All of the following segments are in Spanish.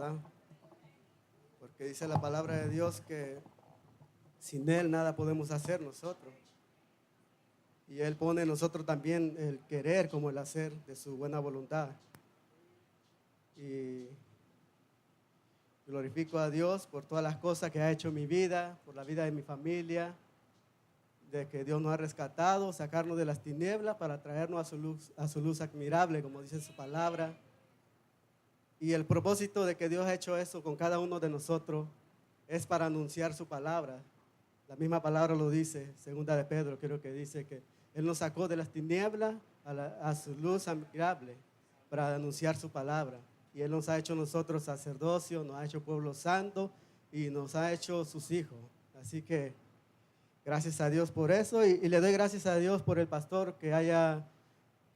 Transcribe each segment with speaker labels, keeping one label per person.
Speaker 1: ¿verdad? Porque dice la palabra de Dios que sin Él nada podemos hacer nosotros. Y Él pone en nosotros también el querer como el hacer de su buena voluntad. Y glorifico a Dios por todas las cosas que ha hecho en mi vida, por la vida de mi familia, de que Dios nos ha rescatado, sacarnos de las tinieblas para traernos a su luz admirable, como dice su palabra. Y el propósito de que Dios ha hecho eso con cada uno de nosotros es para anunciar su palabra. La misma palabra lo dice, segunda de Pedro, creo que dice que Él nos sacó de las tinieblas a su luz admirable para anunciar su palabra. Y Él nos ha hecho nosotros sacerdocio, nos ha hecho pueblo santo y nos ha hecho sus hijos. Así que gracias a Dios por eso y le doy gracias a Dios por el pastor que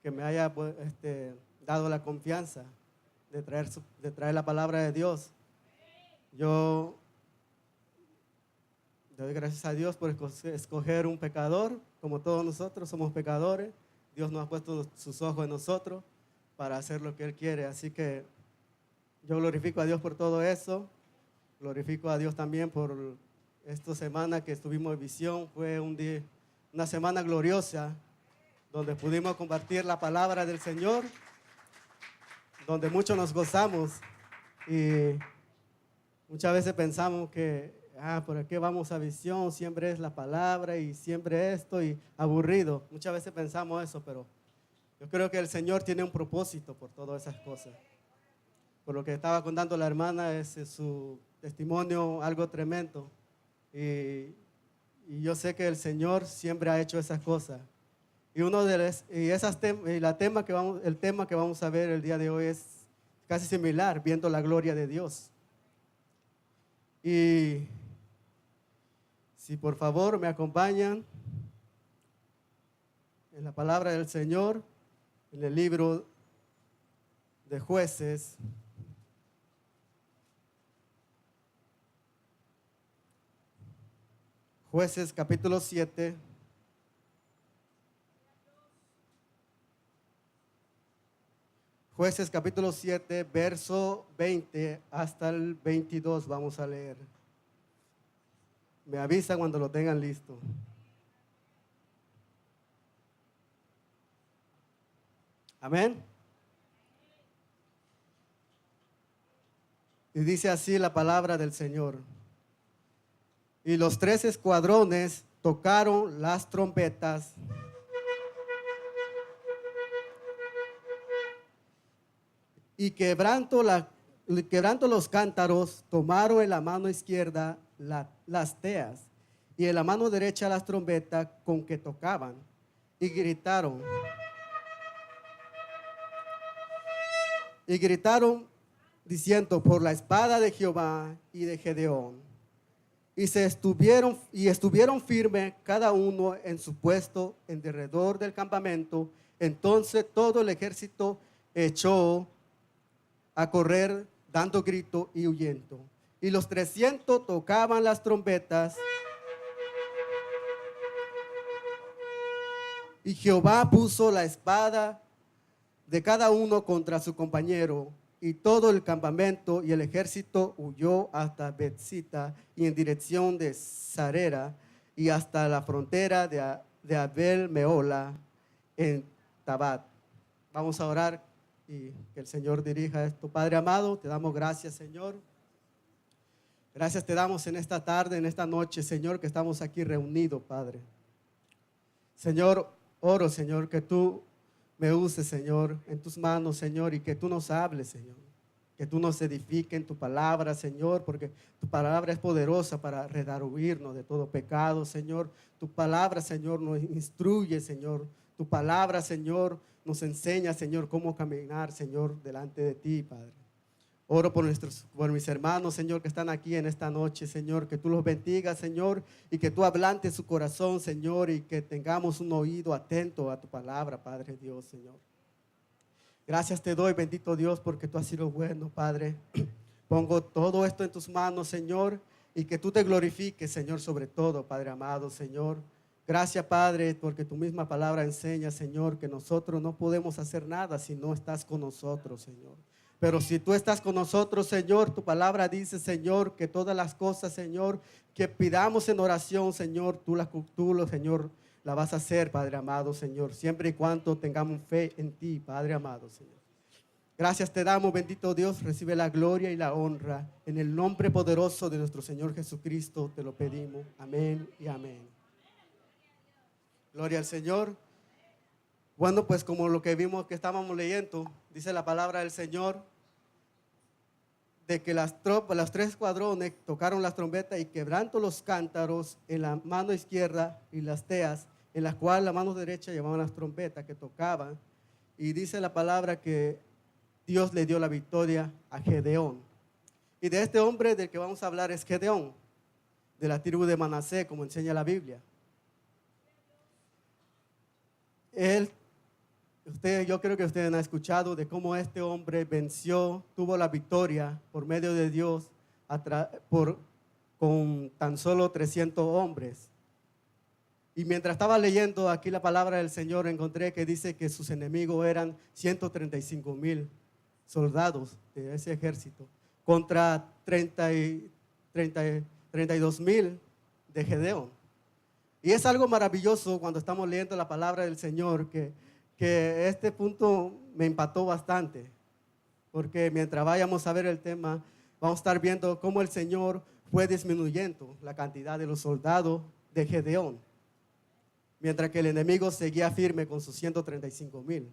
Speaker 1: me haya dado la confianza de traer la palabra de Dios. Yo le doy gracias a Dios por escoger un pecador, como todos nosotros somos pecadores. Dios nos ha puesto sus ojos en nosotros para hacer lo que Él quiere. Así que yo glorifico a Dios por todo eso. Glorifico a Dios también por esta semana que estuvimos en visión. Fue una semana gloriosa donde pudimos compartir la palabra del Señor, donde muchos nos gozamos y muchas veces pensamos que ¿por qué vamos a visión? Siempre es la palabra y siempre esto y aburrido. Muchas veces pensamos eso, pero yo creo que el Señor tiene un propósito por todas esas cosas. Por lo que estaba contando la hermana, es su testimonio algo tremendo. Y yo sé que el Señor siempre ha hecho esas cosas. Y el tema que vamos a ver el día de hoy es casi similar, viendo la gloria de Dios. Y si por favor me acompañan en la palabra del Señor, en el libro de Jueces. Jueces capítulo 7. Jueces capítulo 7, verso 20 hasta el 22 vamos a leer. Me avisa cuando lo tengan listo. Amén. Y dice así la palabra del Señor. Y los 3 escuadrones tocaron las trompetas y quebrando los cántaros, tomaron en la mano izquierda las teas y en la mano derecha las trompetas con que tocaban y gritaron diciendo: por la espada de Jehová y de Gedeón. Y estuvieron firmes cada uno en su puesto en derredor del campamento. Entonces todo el ejército echó a correr dando grito y huyendo. Y los 300 tocaban las trompetas. Y Jehová puso la espada de cada uno contra su compañero. Y todo el campamento y el ejército huyó hasta Betzita y en dirección de Sarera y hasta la frontera de Abel Meola en Tabat. Vamos a orar y que el Señor dirija esto. Padre amado, te damos gracias, Señor. Gracias te damos en esta tarde, en esta noche, Señor, que estamos aquí reunidos, Padre. Señor, oro, Señor, que tú me uses, Señor, en tus manos, Señor, y que tú nos hables, Señor. Que tú nos edifiques en tu palabra, Señor, porque tu palabra es poderosa para redarguirnos de todo pecado, Señor. Tu palabra, Señor, nos instruye, Señor. Tu palabra, Señor, nos enseña, Señor, cómo caminar, Señor, delante de ti, Padre. Oro por mis hermanos, Señor, que están aquí en esta noche, Señor, que tú los bendigas, Señor, y que tú ablantes su corazón, Señor, y que tengamos un oído atento a tu palabra, Padre Dios, Señor. Gracias te doy, bendito Dios, porque tú has sido bueno, Padre. Pongo todo esto en tus manos, Señor, y que tú te glorifiques, Señor, sobre todo, Padre amado, Señor. Gracias, Padre, porque tu misma palabra enseña, Señor, que nosotros no podemos hacer nada si no estás con nosotros, Señor. Pero si tú estás con nosotros, Señor, tu palabra dice, Señor, que todas las cosas, Señor, que pidamos en oración, Señor, Señor, la vas a hacer, Padre amado, Señor, siempre y cuando tengamos fe en ti, Padre amado, Señor. Gracias te damos, bendito Dios, recibe la gloria y la honra. En el nombre poderoso de nuestro Señor Jesucristo te lo pedimos. Amén y amén. Gloria al Señor. Bueno, pues como lo que vimos que estábamos leyendo, dice la palabra del Señor, de que los tres escuadrones tocaron las trompetas y quebrando los cántaros en la mano izquierda y las teas, en las cuales la mano derecha llevaban las trompetas que tocaban. Y dice la palabra que Dios le dio la victoria a Gedeón. Y de este hombre del que vamos a hablar es Gedeón, de la tribu de Manasés, como enseña la Biblia. Yo creo que ustedes han escuchado de cómo este hombre venció, tuvo la victoria por medio de Dios con tan solo 300 hombres. Y mientras estaba leyendo aquí la palabra del Señor, encontré que dice que sus enemigos eran 135,000 soldados de ese ejército contra 32,000 de Gedeón. Y es algo maravilloso cuando estamos leyendo la palabra del Señor que este punto me impactó bastante, porque mientras vayamos a ver el tema, vamos a estar viendo cómo el Señor fue disminuyendo la cantidad de los soldados de Gedeón, mientras que el enemigo seguía firme con sus 135,000.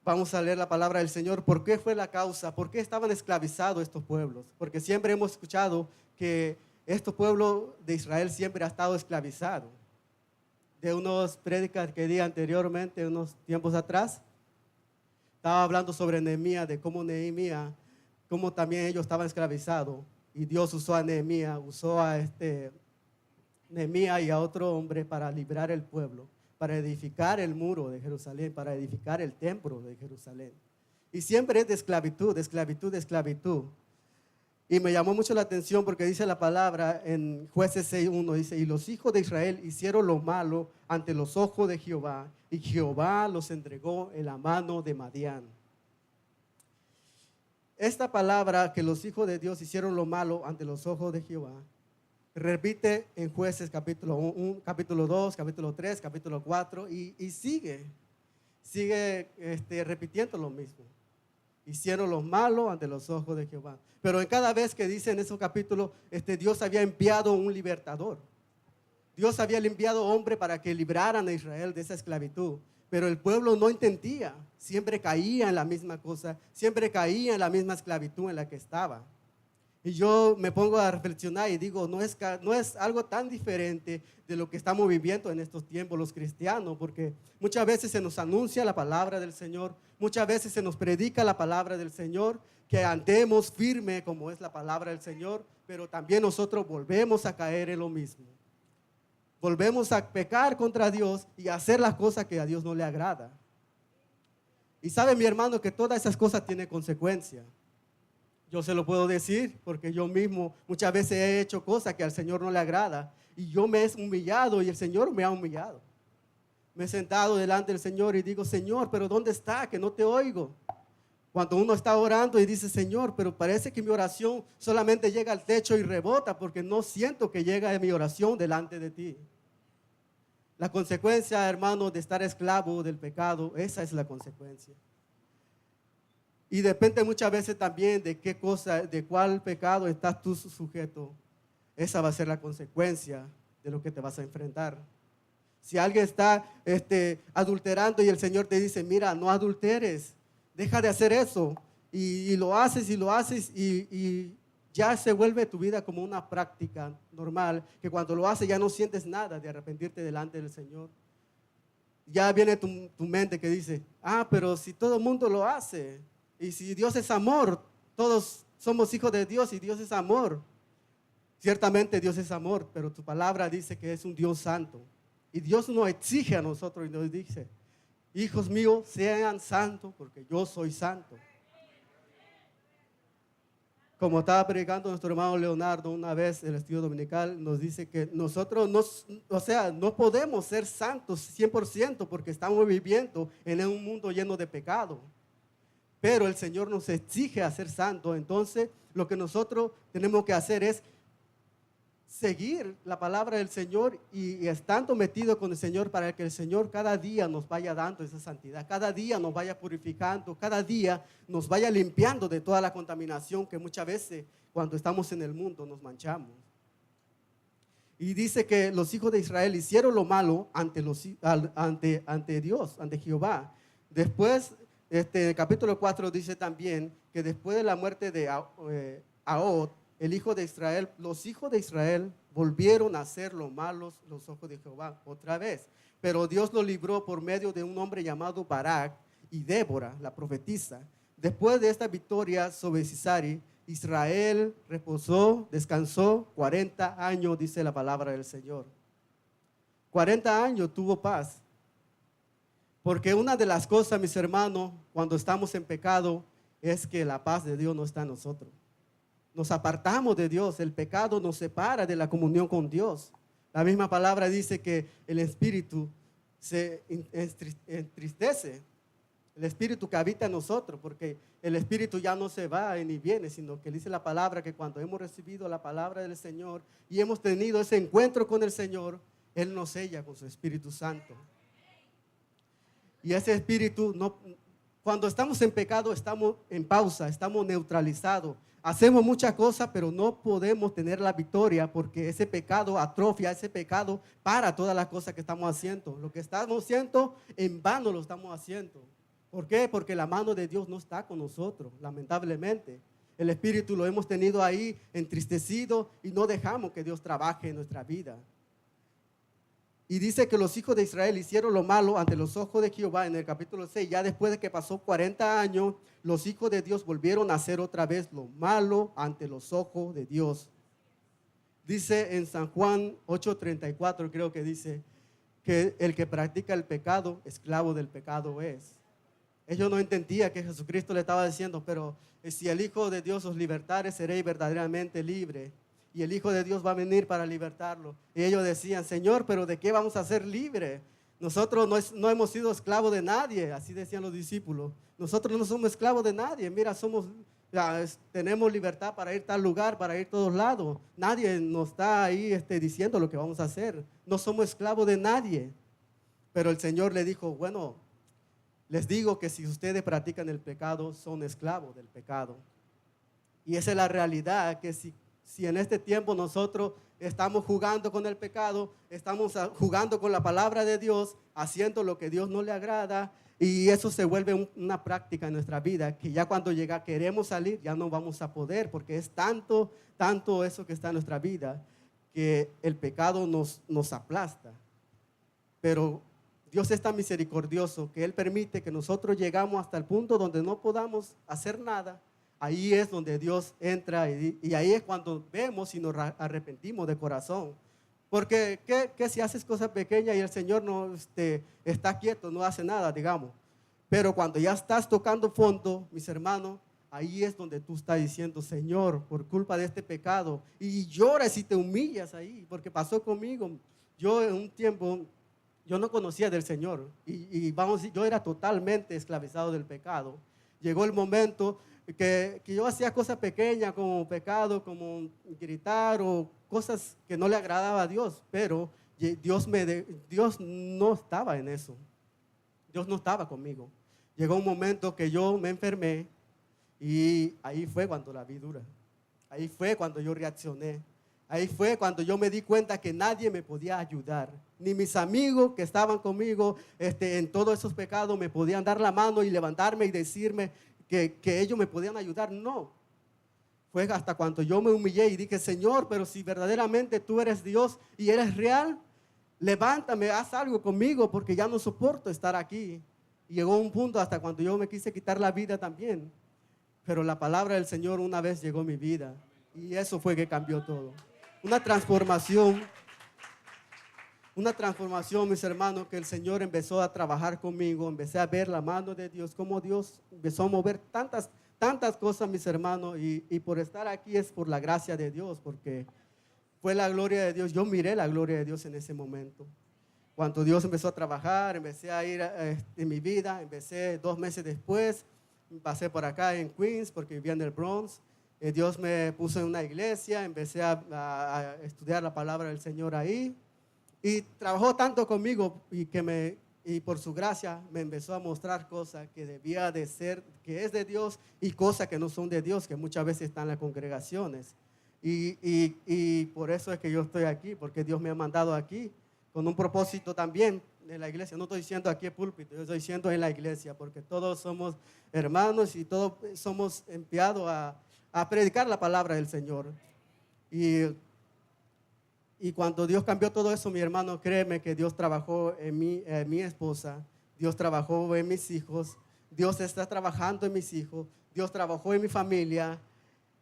Speaker 1: Vamos a leer la palabra del Señor. ¿Por qué fue la causa? ¿Por qué estaban esclavizados estos pueblos? Porque siempre hemos escuchado que este pueblo de Israel siempre ha estado esclavizado. De unos prédicas que di anteriormente, unos tiempos atrás, estaba hablando sobre Nehemías, de cómo Nehemías, cómo también ellos estaban esclavizados. Y Dios usó a Nehemías, usó a Nehemías y a otro hombre para librar el pueblo, para edificar el muro de Jerusalén, para edificar el templo de Jerusalén. Y siempre es de esclavitud, de esclavitud, de esclavitud. Y me llamó mucho la atención porque dice la palabra en Jueces 6:1, dice, y los hijos de Israel hicieron lo malo ante los ojos de Jehová, y Jehová los entregó en la mano de Madián. Esta palabra, que los hijos de Dios hicieron lo malo ante los ojos de Jehová, repite en Jueces capítulo 1, capítulo 2, capítulo 3, capítulo 4 y sigue repitiendo lo mismo. Hicieron lo malo ante los ojos de Jehová. Pero en cada vez que dice en esos capítulos, Dios había enviado un libertador. Dios había enviado hombre para que libraran a Israel de esa esclavitud. Pero el pueblo no entendía. Siempre caía en la misma cosa. Siempre caía en la misma esclavitud en la que estaba. Y yo me pongo a reflexionar y digo, no es algo tan diferente de lo que estamos viviendo en estos tiempos los cristianos, porque muchas veces se nos anuncia la palabra del Señor, muchas veces se nos predica la palabra del Señor, que andemos firme como es la palabra del Señor, pero también nosotros volvemos a caer en lo mismo. Volvemos a pecar contra Dios y a hacer las cosas que a Dios no le agrada. Y sabe mi hermano que todas esas cosas tienen consecuencias. Yo se lo puedo decir porque yo mismo muchas veces he hecho cosas que al Señor no le agrada y yo me he humillado y el Señor me ha humillado. Me he sentado delante del Señor y digo, Señor, pero ¿dónde está? Que no te oigo. Cuando uno está orando y dice, Señor, pero parece que mi oración solamente llega al techo y rebota porque no siento que llega mi oración delante de ti. La consecuencia, hermano, de estar esclavo del pecado, esa es la consecuencia. Y depende muchas veces también de qué cosa, de cuál pecado estás tú sujeto. Esa va a ser la consecuencia de lo que te vas a enfrentar. Si alguien está adulterando y el Señor te dice, mira, no adulteres, deja de hacer eso. Y lo haces y ya se vuelve tu vida como una práctica normal, que cuando lo haces ya no sientes nada de arrepentirte delante del Señor. Ya viene tu mente que dice, pero si todo el mundo lo hace, y si Dios es amor, todos somos hijos de Dios y Dios es amor. Ciertamente Dios es amor, pero tu palabra dice que es un Dios santo. Y Dios nos exige a nosotros y nos dice, hijos míos, sean santos porque yo soy santo. Como estaba predicando nuestro hermano Leonardo una vez en el estudio dominical, nos dice que nosotros no podemos ser santos 100% porque estamos viviendo en un mundo lleno de pecado. pero el Señor nos exige a ser santos. Entonces, lo que nosotros tenemos que hacer es seguir la palabra del Señor y estando metidos con el Señor para que el Señor cada día nos vaya dando esa santidad, cada día nos vaya purificando, cada día nos vaya limpiando de toda la contaminación que muchas veces cuando estamos en el mundo nos manchamos. Y dice que los hijos de Israel hicieron lo malo ante Dios, ante Jehová. Después, el capítulo 4 dice también que después de la muerte de Ahod, el hijo de Israel, los hijos de Israel volvieron a hacer lo malos los ojos de Jehová otra vez. Pero Dios lo libró por medio de un hombre llamado Barak y Débora, la profetisa. Después de esta victoria sobre Sisari, Israel reposó, descansó 40 años, dice la palabra del Señor. 40 años tuvo paz. Porque una de las cosas, mis hermanos, cuando estamos en pecado, es que la paz de Dios no está en nosotros. Nos apartamos de Dios, el pecado nos separa de la comunión con Dios. La misma palabra dice que el espíritu se entristece, el espíritu que habita en nosotros, porque el espíritu ya no se va ni viene, sino que dice la palabra que cuando hemos recibido la palabra del Señor y hemos tenido ese encuentro con el Señor, Él nos sella con su Espíritu Santo. Y ese espíritu, cuando estamos en pecado, estamos en pausa, estamos neutralizados. Hacemos muchas cosas, pero no podemos tener la victoria porque ese pecado atrofia, ese pecado para todas las cosas que estamos haciendo. Lo que estamos haciendo, en vano lo estamos haciendo. ¿Por qué? Porque la mano de Dios no está con nosotros, lamentablemente. El espíritu lo hemos tenido ahí entristecido y no dejamos que Dios trabaje en nuestra vida. Y dice que los hijos de Israel hicieron lo malo ante los ojos de Jehová en el capítulo 6. Ya después de que pasó 40 años, los hijos de Dios volvieron a hacer otra vez lo malo ante los ojos de Dios. Dice en San Juan 8:34, creo que dice, que el que practica el pecado, esclavo del pecado es. Ellos no entendían que Jesucristo le estaba diciendo, pero si el Hijo de Dios os libertare, seréis verdaderamente libres. Y el Hijo de Dios va a venir para libertarlo. Y ellos decían, Señor, pero ¿de qué vamos a ser libres? Nosotros no hemos sido esclavos de nadie, así decían los discípulos. Nosotros no somos esclavos de nadie. Mira, tenemos libertad para ir a tal lugar, para ir a todos lados. Nadie nos está ahí diciendo lo que vamos a hacer. No somos esclavos de nadie. Pero el Señor le dijo, bueno, les digo que si ustedes practican el pecado, son esclavos del pecado. Y esa es la realidad, que si en este tiempo nosotros estamos jugando con el pecado, estamos jugando con la palabra de Dios, haciendo lo que Dios no le agrada, y eso se vuelve una práctica en nuestra vida, que ya cuando queremos salir, ya no vamos a poder, porque es tanto eso que está en nuestra vida, que el pecado nos aplasta. Pero Dios es tan misericordioso que Él permite que nosotros llegamos hasta el punto donde no podamos hacer nada. Ahí es donde Dios entra y ahí es cuando vemos y nos arrepentimos de corazón. Porque ¿qué si haces cosas pequeñas y el Señor no está quieto, no hace nada, digamos? Pero cuando ya estás tocando fondo, mis hermanos, ahí es donde tú estás diciendo, Señor, por culpa de este pecado, y lloras y te humillas ahí, porque pasó conmigo. Yo en un tiempo, yo no conocía del Señor y yo era totalmente esclavizado del pecado. Llegó el momento que yo hacía cosas pequeñas como pecado, como gritar o cosas que no le agradaba a Dios, pero Dios no estaba en eso. Dios no estaba conmigo. Llegó un momento que yo me enfermé y ahí fue cuando la vi dura. Ahí fue cuando yo reaccioné. Ahí fue cuando yo me di cuenta que nadie me podía ayudar. Ni mis amigos que estaban conmigo en todos esos pecados me podían dar la mano y levantarme y decirme que ellos me podían ayudar. No. Fue hasta cuando yo me humillé y dije, Señor, pero si verdaderamente tú eres Dios y eres real, levántame, haz algo conmigo porque ya no soporto estar aquí. Y llegó un punto hasta cuando yo me quise quitar la vida también. Pero la palabra del Señor una vez llegó a mi vida y eso fue que cambió todo. Una transformación, mis hermanos, que el Señor empezó a trabajar conmigo. Empecé a ver la mano de Dios, cómo Dios empezó a mover tantas cosas, mis hermanos, y por estar aquí es por la gracia de Dios, porque fue la gloria de Dios. Yo miré la gloria de Dios en ese momento. Cuando Dios empezó a trabajar, empecé a ir en mi vida, empecé 2 meses después pasé por acá en Queens porque vivía en el Bronx. Dios me puso en una iglesia, empecé a estudiar la palabra del Señor ahí. Y trabajó tanto conmigo y por su gracia me empezó a mostrar cosas que debía de ser, que es de Dios, y cosas que no son de Dios, que muchas veces están en las congregaciones. Y por eso es que yo estoy aquí, porque Dios me ha mandado aquí con un propósito también de la iglesia. No estoy diciendo aquí en púlpito, yo estoy diciendo en la iglesia, porque todos somos hermanos y todos somos enviados a predicar la palabra del Señor. Y cuando Dios cambió todo eso, mi hermano, créeme que Dios trabajó en mi esposa, Dios trabajó en mis hijos, Dios está trabajando en mis hijos, Dios trabajó en mi familia.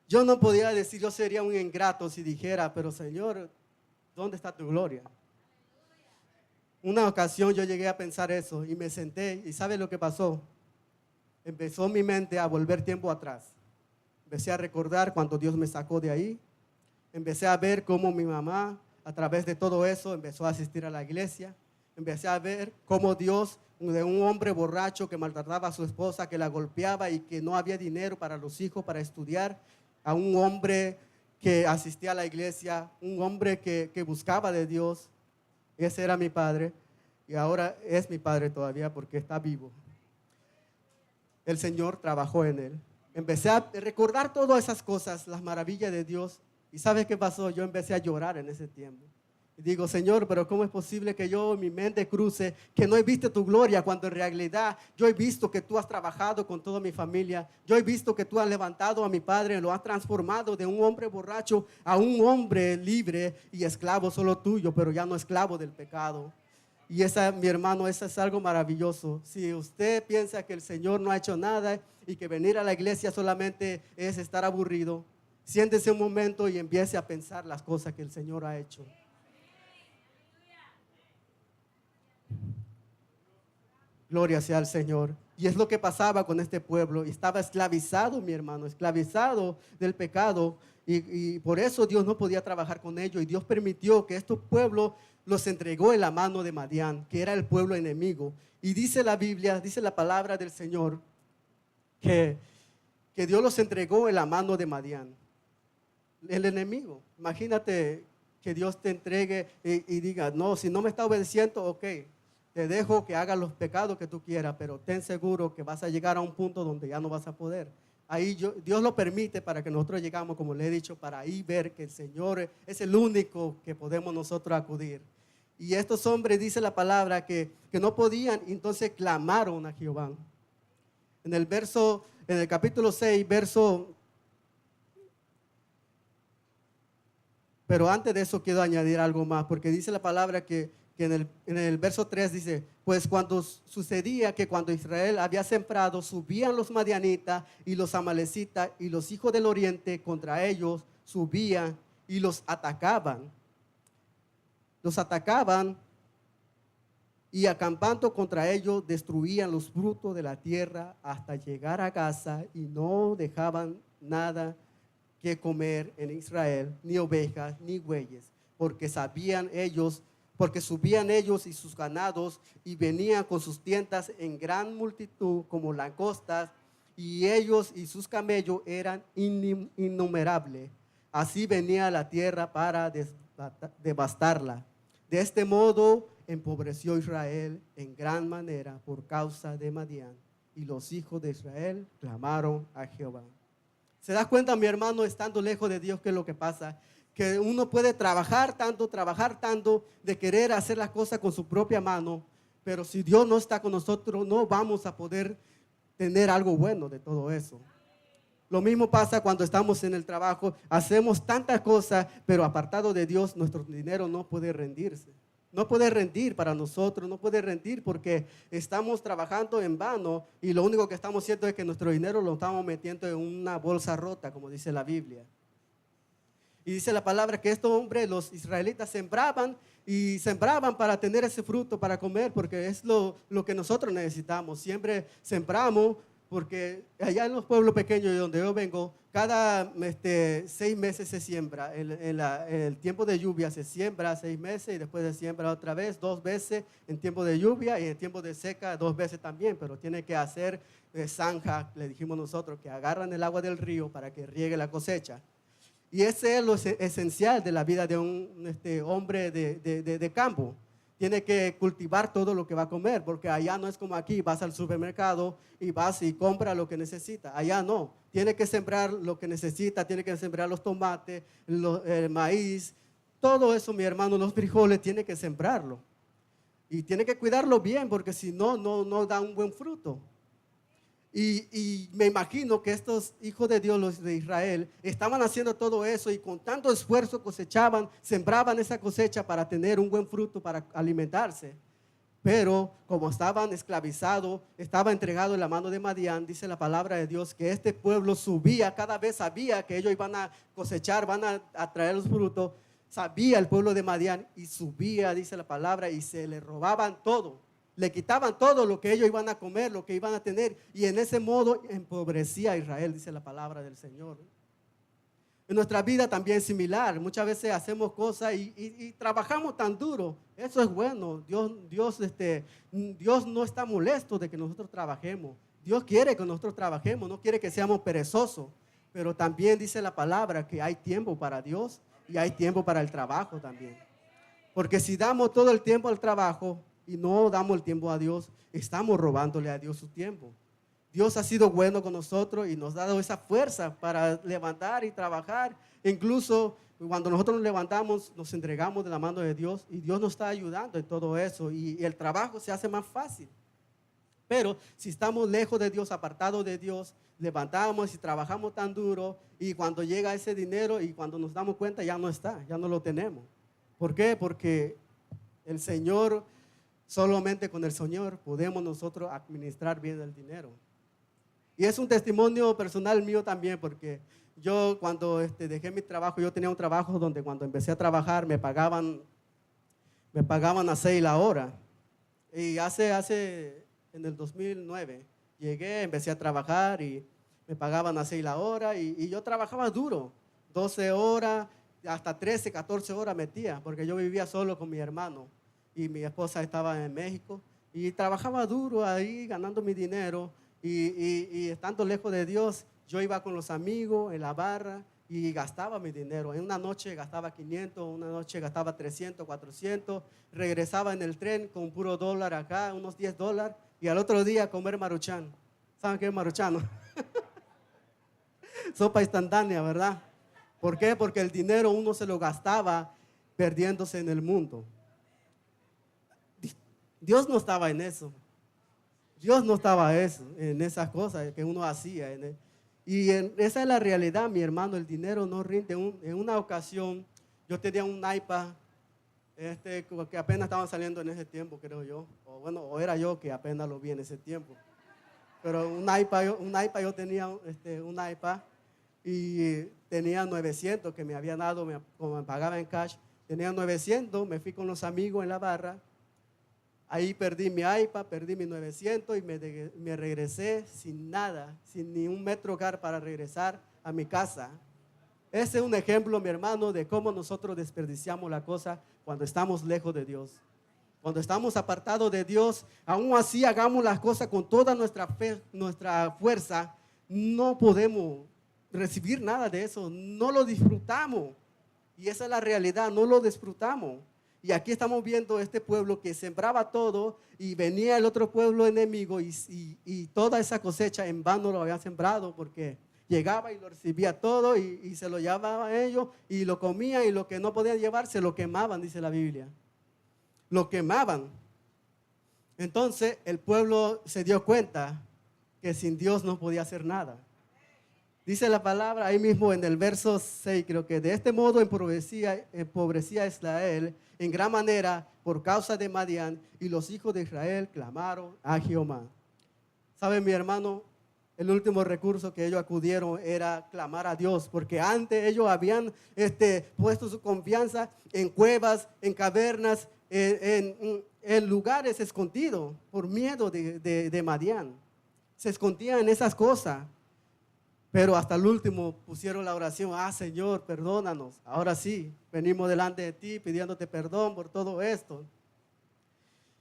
Speaker 1: Yo no podía decir, yo sería un ingrato si dijera, pero Señor, ¿dónde está tu gloria? Una ocasión yo llegué a pensar eso y me senté, y ¿sabe lo que pasó? Empezó mi mente a volver tiempo atrás. Empecé a recordar cuando Dios me sacó de ahí. Empecé a ver cómo mi mamá, a través de todo eso, empezó a asistir a la iglesia. Empecé a ver cómo Dios, de un hombre borracho que maltrataba a su esposa, que la golpeaba y que no había dinero para los hijos, para estudiar, a un hombre que asistía a la iglesia, un hombre que buscaba de Dios. Ese era mi padre y ahora es mi padre todavía porque está vivo. El Señor trabajó en él. Empecé a recordar todas esas cosas, las maravillas de Dios. ¿Y sabes qué pasó? Yo empecé a llorar en ese tiempo. Y digo, Señor, pero ¿cómo es posible que yo en mi mente cruce que no he visto tu gloria cuando en realidad yo he visto que tú has trabajado con toda mi familia? Yo he visto que tú has levantado a mi padre, lo has transformado de un hombre borracho a un hombre libre y esclavo solo tuyo, pero ya no esclavo del pecado. Y mi hermano, eso es algo maravilloso. Si usted piensa que el Señor no ha hecho nada y que venir a la iglesia solamente es estar aburrido, siéntese un momento y empiece a pensar las cosas que el Señor ha hecho. Gloria sea al Señor. Y es lo que pasaba con este pueblo. Estaba esclavizado, mi hermano, esclavizado del pecado. Y por eso Dios no podía trabajar con ellos. Y Dios permitió que estos pueblos los entregó en la mano de Madián, que era el pueblo enemigo. Y dice la Biblia, dice la palabra del Señor, que Dios los entregó en la mano de Madián, el enemigo. Imagínate que Dios te entregue y diga, no, si no me está obedeciendo, ok, te dejo que hagas los pecados que tú quieras, pero ten seguro que vas a llegar a un punto donde ya no vas a poder. Ahí Dios lo permite para que nosotros llegamos, como le he dicho, para ahí ver que el Señor es el único que podemos nosotros acudir. Y estos hombres, dice la palabra, que no podían, entonces clamaron a Jehová. En el capítulo 6, pero antes de eso quiero añadir algo más, porque dice la palabra que en el verso 3 dice, pues cuando sucedía que cuando Israel había sembrado, subían los madianitas y los amalecitas y los hijos del oriente contra ellos, subían y los atacaban. Los atacaban y acampando contra ellos destruían los frutos de la tierra hasta llegar a Gaza y no dejaban nada que comer en Israel, ni ovejas, ni bueyes, porque subían ellos y sus ganados y venían con sus tiendas en gran multitud como langostas, y ellos y sus camellos eran innumerables. Así venía la tierra para devastarla. De este modo empobreció Israel en gran manera por causa de Madián, y los hijos de Israel clamaron a Jehová. ¿Se da cuenta, mi hermano, estando lejos de Dios, qué es lo que pasa? Que uno puede trabajar tanto de querer hacer las cosas con su propia mano, pero si Dios no está con nosotros, no vamos a poder tener algo bueno de todo eso. Lo mismo pasa cuando estamos en el trabajo, hacemos tantas cosas, pero apartado de Dios, nuestro dinero no puede rendirse. No puede rendir para nosotros, no puede rendir porque estamos trabajando en vano y lo único que estamos haciendo es que nuestro dinero lo estamos metiendo en una bolsa rota, como dice la Biblia. Y dice la palabra que estos hombres, los israelitas, sembraban para tener ese fruto, para comer, porque es lo que nosotros necesitamos. Siempre sembramos porque allá en los pueblos pequeños de donde yo vengo, cada 6 meses se siembra. El tiempo de lluvia se siembra 6 meses y después se siembra otra vez 2 veces en tiempo de lluvia, y en tiempo de seca 2 veces también, pero tiene que hacer zanja, le dijimos nosotros, que agarran el agua del río para que riegue la cosecha. Y ese es lo esencial de la vida de un hombre de campo. Tiene que cultivar todo lo que va a comer, porque allá no es como aquí, vas al supermercado y vas y compras lo que necesita. Allá no, tiene que sembrar lo que necesita, tiene que sembrar los tomates, el maíz, todo eso, mi hermano, los frijoles, tiene que sembrarlo. Y tiene que cuidarlo bien, porque si no, no da un buen fruto. Y me imagino que estos hijos de Dios, los de Israel, estaban haciendo todo eso y con tanto esfuerzo cosechaban, sembraban esa cosecha para tener un buen fruto, para alimentarse. Pero como estaban esclavizados, estaba entregado en la mano de Madián, dice la palabra de Dios, que este pueblo subía, cada vez sabía que ellos iban a cosechar, van a traer los frutos. Sabía el pueblo de Madián y subía, dice la palabra, y se le robaban todo. Le quitaban todo lo que ellos iban a comer, lo que iban a tener, y en ese modo empobrecía a Israel, dice la palabra del Señor. En nuestra vida también es similar. Muchas veces hacemos cosas y trabajamos tan duro. Eso es bueno. Dios no está molesto de que nosotros trabajemos. Dios quiere que nosotros trabajemos, no quiere que seamos perezosos. Pero también dice la palabra que hay tiempo para Dios y hay tiempo para el trabajo también. Porque si damos todo el tiempo al trabajo y no damos el tiempo a Dios, estamos robándole a Dios su tiempo. Dios ha sido bueno con nosotros y nos ha dado esa fuerza para levantar y trabajar. Incluso cuando nosotros nos levantamos, nos entregamos de la mano de Dios y Dios nos está ayudando en todo eso y el trabajo se hace más fácil. Pero si estamos lejos de Dios, apartados de Dios, levantamos y trabajamos tan duro y cuando llega ese dinero y cuando nos damos cuenta ya no está, ya no lo tenemos. ¿Por qué? Porque el Señor, solamente con el Señor podemos nosotros administrar bien el dinero. Y es un testimonio personal mío también, porque yo cuando dejé mi trabajo, yo tenía un trabajo donde cuando empecé a trabajar me pagaban a 6 la hora. Y en el 2009 llegué, empecé a trabajar y me pagaban a 6 la hora y yo trabajaba duro, 12 horas, hasta 13, 14 horas metía, porque yo vivía solo con mi hermano y mi esposa estaba en México y trabajaba duro ahí ganando mi dinero y estando lejos de Dios, yo iba con los amigos en la barra y gastaba mi dinero. En una noche gastaba 500, una noche gastaba 300, 400, regresaba en el tren con puro dólar acá, unos $10 y al otro día comer maruchan. ¿Saben qué es maruchano? Sopa instantánea, ¿verdad? ¿Por qué? Porque el dinero uno se lo gastaba perdiéndose en el mundo. Dios no estaba en eso. Dios no estaba en esas cosas que uno hacía. Esa es la realidad, mi hermano. El dinero no rinde. En una ocasión yo tenía un iPad que apenas estaban saliendo en ese tiempo, creo yo. O era yo que apenas lo vi en ese tiempo. Pero un iPad yo tenía un iPad y tenía 900 que me habían dado, como me pagaba en cash. Tenía 900, me fui con los amigos en la barra. Ahí perdí mi iPad, perdí mis 900 y me regresé sin nada, sin ni un MetroCard para regresar a mi casa. Ese es un ejemplo, mi hermano, de cómo nosotros desperdiciamos la cosa cuando estamos lejos de Dios. Cuando estamos apartados de Dios, aún así hagamos las cosas con toda nuestra fe, nuestra fuerza, no podemos recibir nada de eso, no lo disfrutamos. Y esa es la realidad, no lo disfrutamos. Y aquí estamos viendo este pueblo que sembraba todo y venía el otro pueblo enemigo y toda esa cosecha en vano lo habían sembrado porque llegaba y lo recibía todo y se lo llevaba a ellos y lo comían y lo que no podían llevar se lo quemaban, dice la Biblia. Lo quemaban. Entonces el pueblo se dio cuenta que sin Dios no podía hacer nada. Dice la palabra ahí mismo en el verso 6, creo que de este modo empobrecía a Israel en gran manera por causa de Madián y los hijos de Israel clamaron a Jehová. ¿Sabe, mi hermano? El último recurso que ellos acudieron era clamar a Dios, porque antes ellos habían puesto su confianza en cuevas, en cavernas, en lugares escondidos por miedo de Madián. se escondían en esas cosas. Pero hasta el último pusieron la oración, Señor, perdónanos. Ahora sí, venimos delante de ti pidiéndote perdón por todo esto.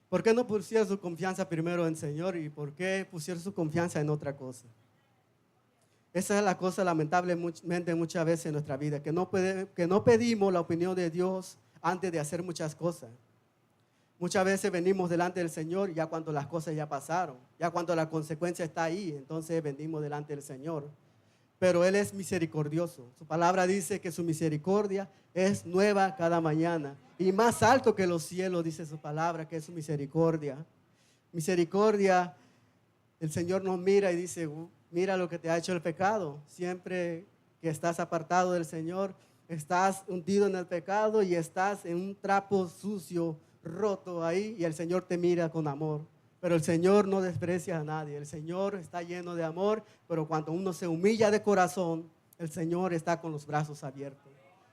Speaker 1: ¿Por qué no pusieron su confianza primero en el Señor y por qué pusieron su confianza en otra cosa? Esa es la cosa lamentablemente muchas veces en nuestra vida, que no pedimos la opinión de Dios antes de hacer muchas cosas. Muchas veces venimos delante del Señor ya cuando las cosas ya pasaron, ya cuando la consecuencia está ahí, entonces venimos delante del Señor. Pero Él es misericordioso. Su palabra dice que su misericordia es nueva cada mañana. Y más alto que los cielos, dice su palabra, que es su misericordia. Misericordia, el Señor nos mira y dice, mira lo que te ha hecho el pecado. Siempre que estás apartado del Señor, estás hundido en el pecado y estás en un trapo sucio, roto ahí, y el Señor te mira con amor. Pero el Señor no desprecia a nadie. El Señor está lleno de amor, pero cuando uno se humilla de corazón, el Señor está con los brazos abiertos.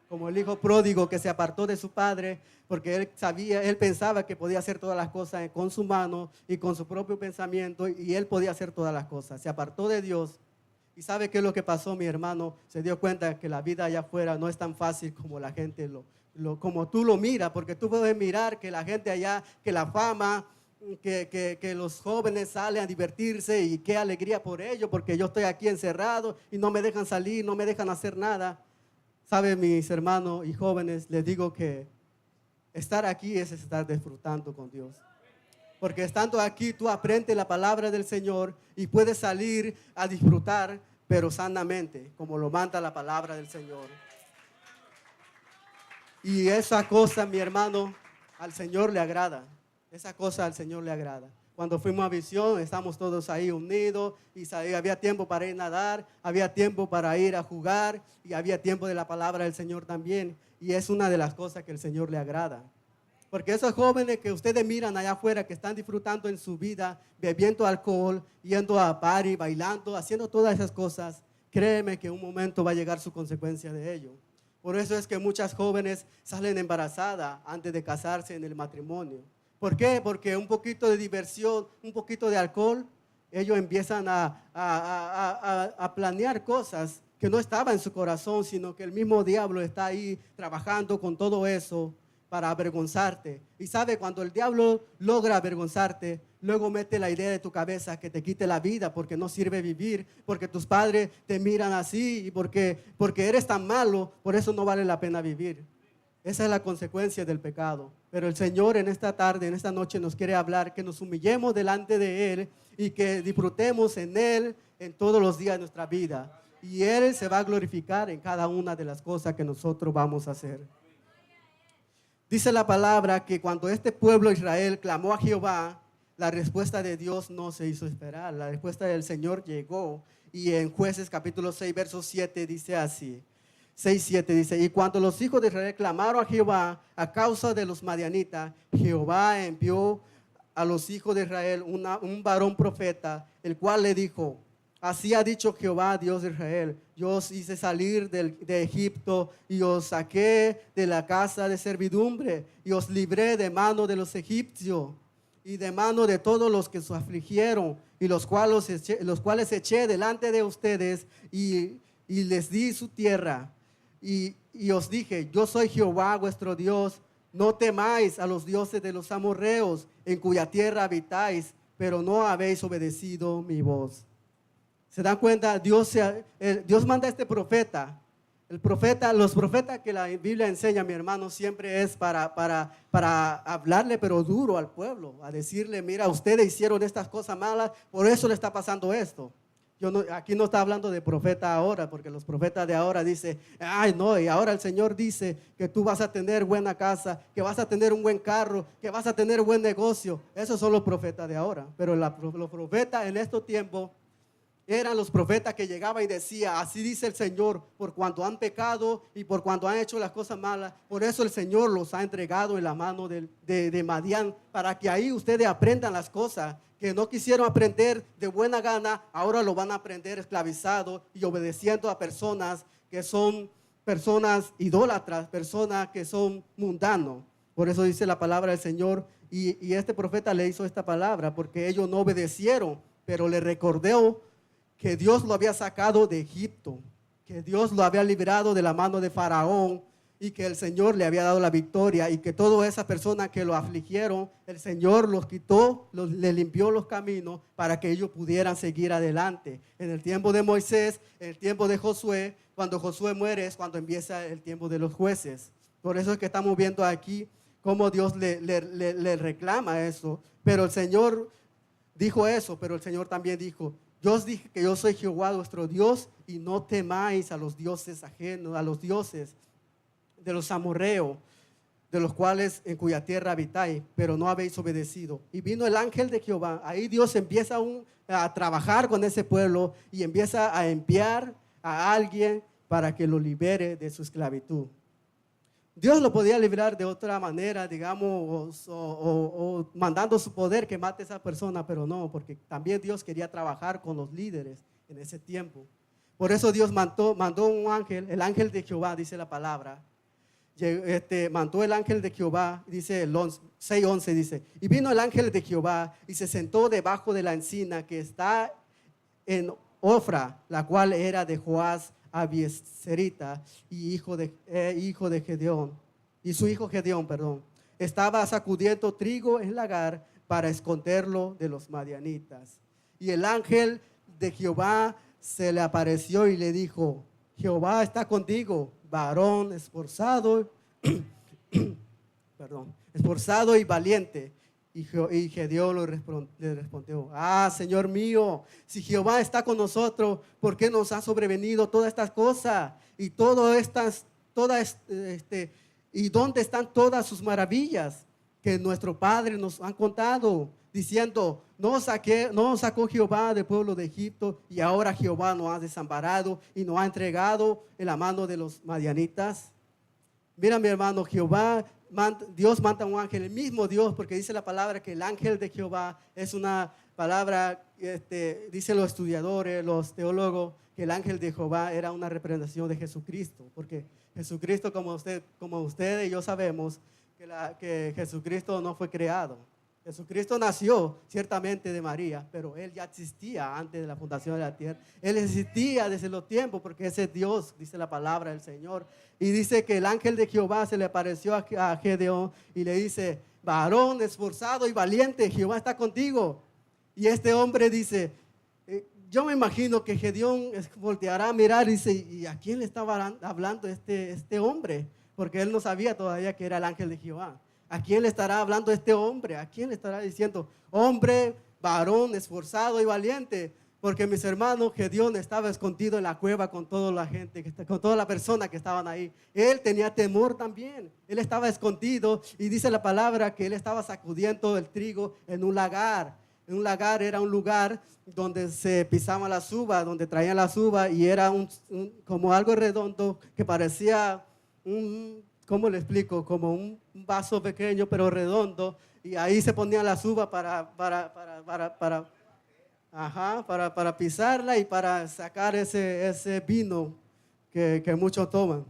Speaker 1: Como el hijo pródigo que se apartó de su padre porque él pensaba que podía hacer todas las cosas con su mano y con su propio pensamiento, y él podía hacer todas las cosas. Se apartó de Dios. ¿Y sabe qué es lo que pasó, mi hermano? Se dio cuenta que la vida allá afuera no es tan fácil como la gente como tú lo miras, porque tú puedes mirar que la gente allá, que la fama, que los jóvenes salen a divertirse y qué alegría por ello, porque yo estoy aquí encerrado y no me dejan salir, no me dejan hacer nada. ¿Saben, mis hermanos y jóvenes? Les digo que estar aquí es estar disfrutando con Dios. Porque estando aquí tú aprendes la palabra del Señor y puedes salir a disfrutar, pero sanamente, como lo manda la palabra del Señor. Y esa cosa, mi hermano, al Señor le agrada. Esa cosa al Señor le agrada. Cuando fuimos a Visión, estamos todos ahí unidos y había tiempo para ir a nadar, había tiempo para ir a jugar y había tiempo de la palabra del Señor también. Y es una de las cosas que el Señor le agrada. Porque esos jóvenes que ustedes miran allá afuera, que están disfrutando en su vida, bebiendo alcohol, yendo a party, bailando, haciendo todas esas cosas, créeme que un momento va a llegar su consecuencia de ello. Por eso es que muchas jóvenes salen embarazadas antes de casarse en el matrimonio. ¿Por qué? Porque un poquito de diversión, un poquito de alcohol, ellos empiezan a planear cosas que no estaban en su corazón, sino que el mismo diablo está ahí trabajando con todo eso para avergonzarte. Y sabe, cuando el diablo logra avergonzarte, luego mete la idea de tu cabeza que te quite la vida porque no sirve vivir, porque tus padres te miran así y porque eres tan malo, por eso no vale la pena vivir. Esa es la consecuencia del pecado. Pero el Señor en esta tarde, en esta noche nos quiere hablar, que nos humillemos delante de Él y que disfrutemos en Él en todos los días de nuestra vida. Y Él se va a glorificar en cada una de las cosas que nosotros vamos a hacer. Dice la palabra que cuando este pueblo de Israel clamó a Jehová, la respuesta de Dios no se hizo esperar. La respuesta del Señor llegó. Y en Jueces capítulo 6, verso 7 dice así. 6:7 dice, y cuando los hijos de Israel clamaron a Jehová a causa de los madianitas, Jehová envió a los hijos de Israel un varón profeta, el cual le dijo, así ha dicho Jehová, Dios de Israel, yo os hice salir de Egipto y os saqué de la casa de servidumbre y os libré de mano de los egipcios y de mano de todos los que se afligieron y los cuales eché delante de ustedes y les di su tierra. Y os dije, yo soy Jehová vuestro Dios, no temáis a los dioses de los amorreos, en cuya tierra habitáis, pero no habéis obedecido mi voz. ¿Se dan cuenta? Dios manda a este profeta. Los profetas que la Biblia enseña, mi hermano, siempre es para hablarle, pero duro al pueblo, a decirle, mira, ustedes hicieron estas cosas malas, por eso le está pasando esto. Aquí no está hablando de profeta ahora, porque los profetas de ahora dicen, ay no, y ahora el Señor dice que tú vas a tener buena casa, que vas a tener un buen carro, que vas a tener buen negocio. Esos son los profetas de ahora. Pero los profetas en estos tiempos eran los profetas que llegaban y decían, así dice el Señor, por cuanto han pecado y por cuanto han hecho las cosas malas, por eso el Señor los ha entregado en la mano de Madián, para que ahí ustedes aprendan las cosas que no quisieron aprender de buena gana, ahora lo van a aprender esclavizados y obedeciendo a personas que son personas idólatras, personas que son mundanos. Por eso dice la palabra del Señor, y este profeta le hizo esta palabra, porque ellos no obedecieron pero le recordó que Dios lo había sacado de Egipto, que Dios lo había librado de la mano de Faraón y que el Señor le había dado la victoria y que todas esas personas que lo afligieron, el Señor los quitó, le limpió los caminos para que ellos pudieran seguir adelante. En el tiempo de Moisés, en el tiempo de Josué, cuando Josué muere es cuando empieza el tiempo de los jueces. Por eso es que estamos viendo aquí cómo Dios le reclama eso. Pero el Señor dijo eso, pero el Señor también dijo, yo os dije que yo soy Jehová vuestro Dios y no temáis a los dioses ajenos, a los dioses de los amorreos, de los cuales en cuya tierra habitáis, pero no habéis obedecido. Y vino el ángel de Jehová. Ahí Dios empieza a trabajar con ese pueblo y empieza a enviar a alguien para que lo libere de su esclavitud. Dios lo podía liberar de otra manera, digamos, o mandando su poder que mate a esa persona, pero no, porque también Dios quería trabajar con los líderes en ese tiempo. Por eso Dios mandó un ángel, el ángel de Jehová, dice la palabra. Mandó el ángel de Jehová, dice el 6:11, dice, y vino el ángel de Jehová y se sentó debajo de la encina que está en Ofra, la cual era de Joás Abieserita y hijo de Gedeón, y su hijo Gedeón, perdón, estaba sacudiendo trigo en lagar para esconderlo de los madianitas. Y el ángel de Jehová se le apareció y le dijo, Jehová está contigo, varón esforzado, esforzado y valiente. Y Gedeón le respondió, Señor mío, si Jehová está con nosotros, ¿por qué nos ha sobrevenido todas estas cosas? Y ¿y dónde están todas sus maravillas que nuestro padre nos han contado? Diciendo, no sacó Jehová del pueblo de Egipto, y ahora Jehová nos ha desamparado y nos ha entregado en la mano de los madianitas. Mira, mi hermano, Dios manda un ángel, el mismo Dios, porque dice la palabra que el ángel de Jehová es una palabra, dicen los estudiadores, los teólogos, que el ángel de Jehová era una representación de Jesucristo, porque Jesucristo, como ustedes y yo sabemos, que Jesucristo no fue creado. Jesucristo nació ciertamente de María, pero Él ya existía antes de la fundación de la tierra. Él existía desde los tiempos, porque ese es Dios, dice la palabra del Señor. Y dice que el ángel de Jehová se le apareció a Gedeón y le dice, varón esforzado y valiente, Jehová está contigo. Y este hombre dice, yo me imagino que Gedeón volteará a mirar y dice, ¿y a quién le estaba hablando este hombre? Porque él no sabía todavía que era el ángel de Jehová. ¿A quién le estará hablando este hombre? ¿A quién le estará diciendo, hombre, varón, esforzado y valiente? Porque mis hermanos, Gedeón estaba escondido en la cueva con toda la gente, con toda la persona que estaban ahí. Él tenía temor también. Él estaba escondido y dice la palabra que él estaba sacudiendo el trigo en un lagar. En un lagar era un lugar donde se pisaban las uvas, donde traían las uvas, y era como algo redondo que parecía ¿cómo le explico? Como un vaso pequeño pero redondo, y ahí se ponían las uvas para pisarla y para sacar ese vino que muchos toman,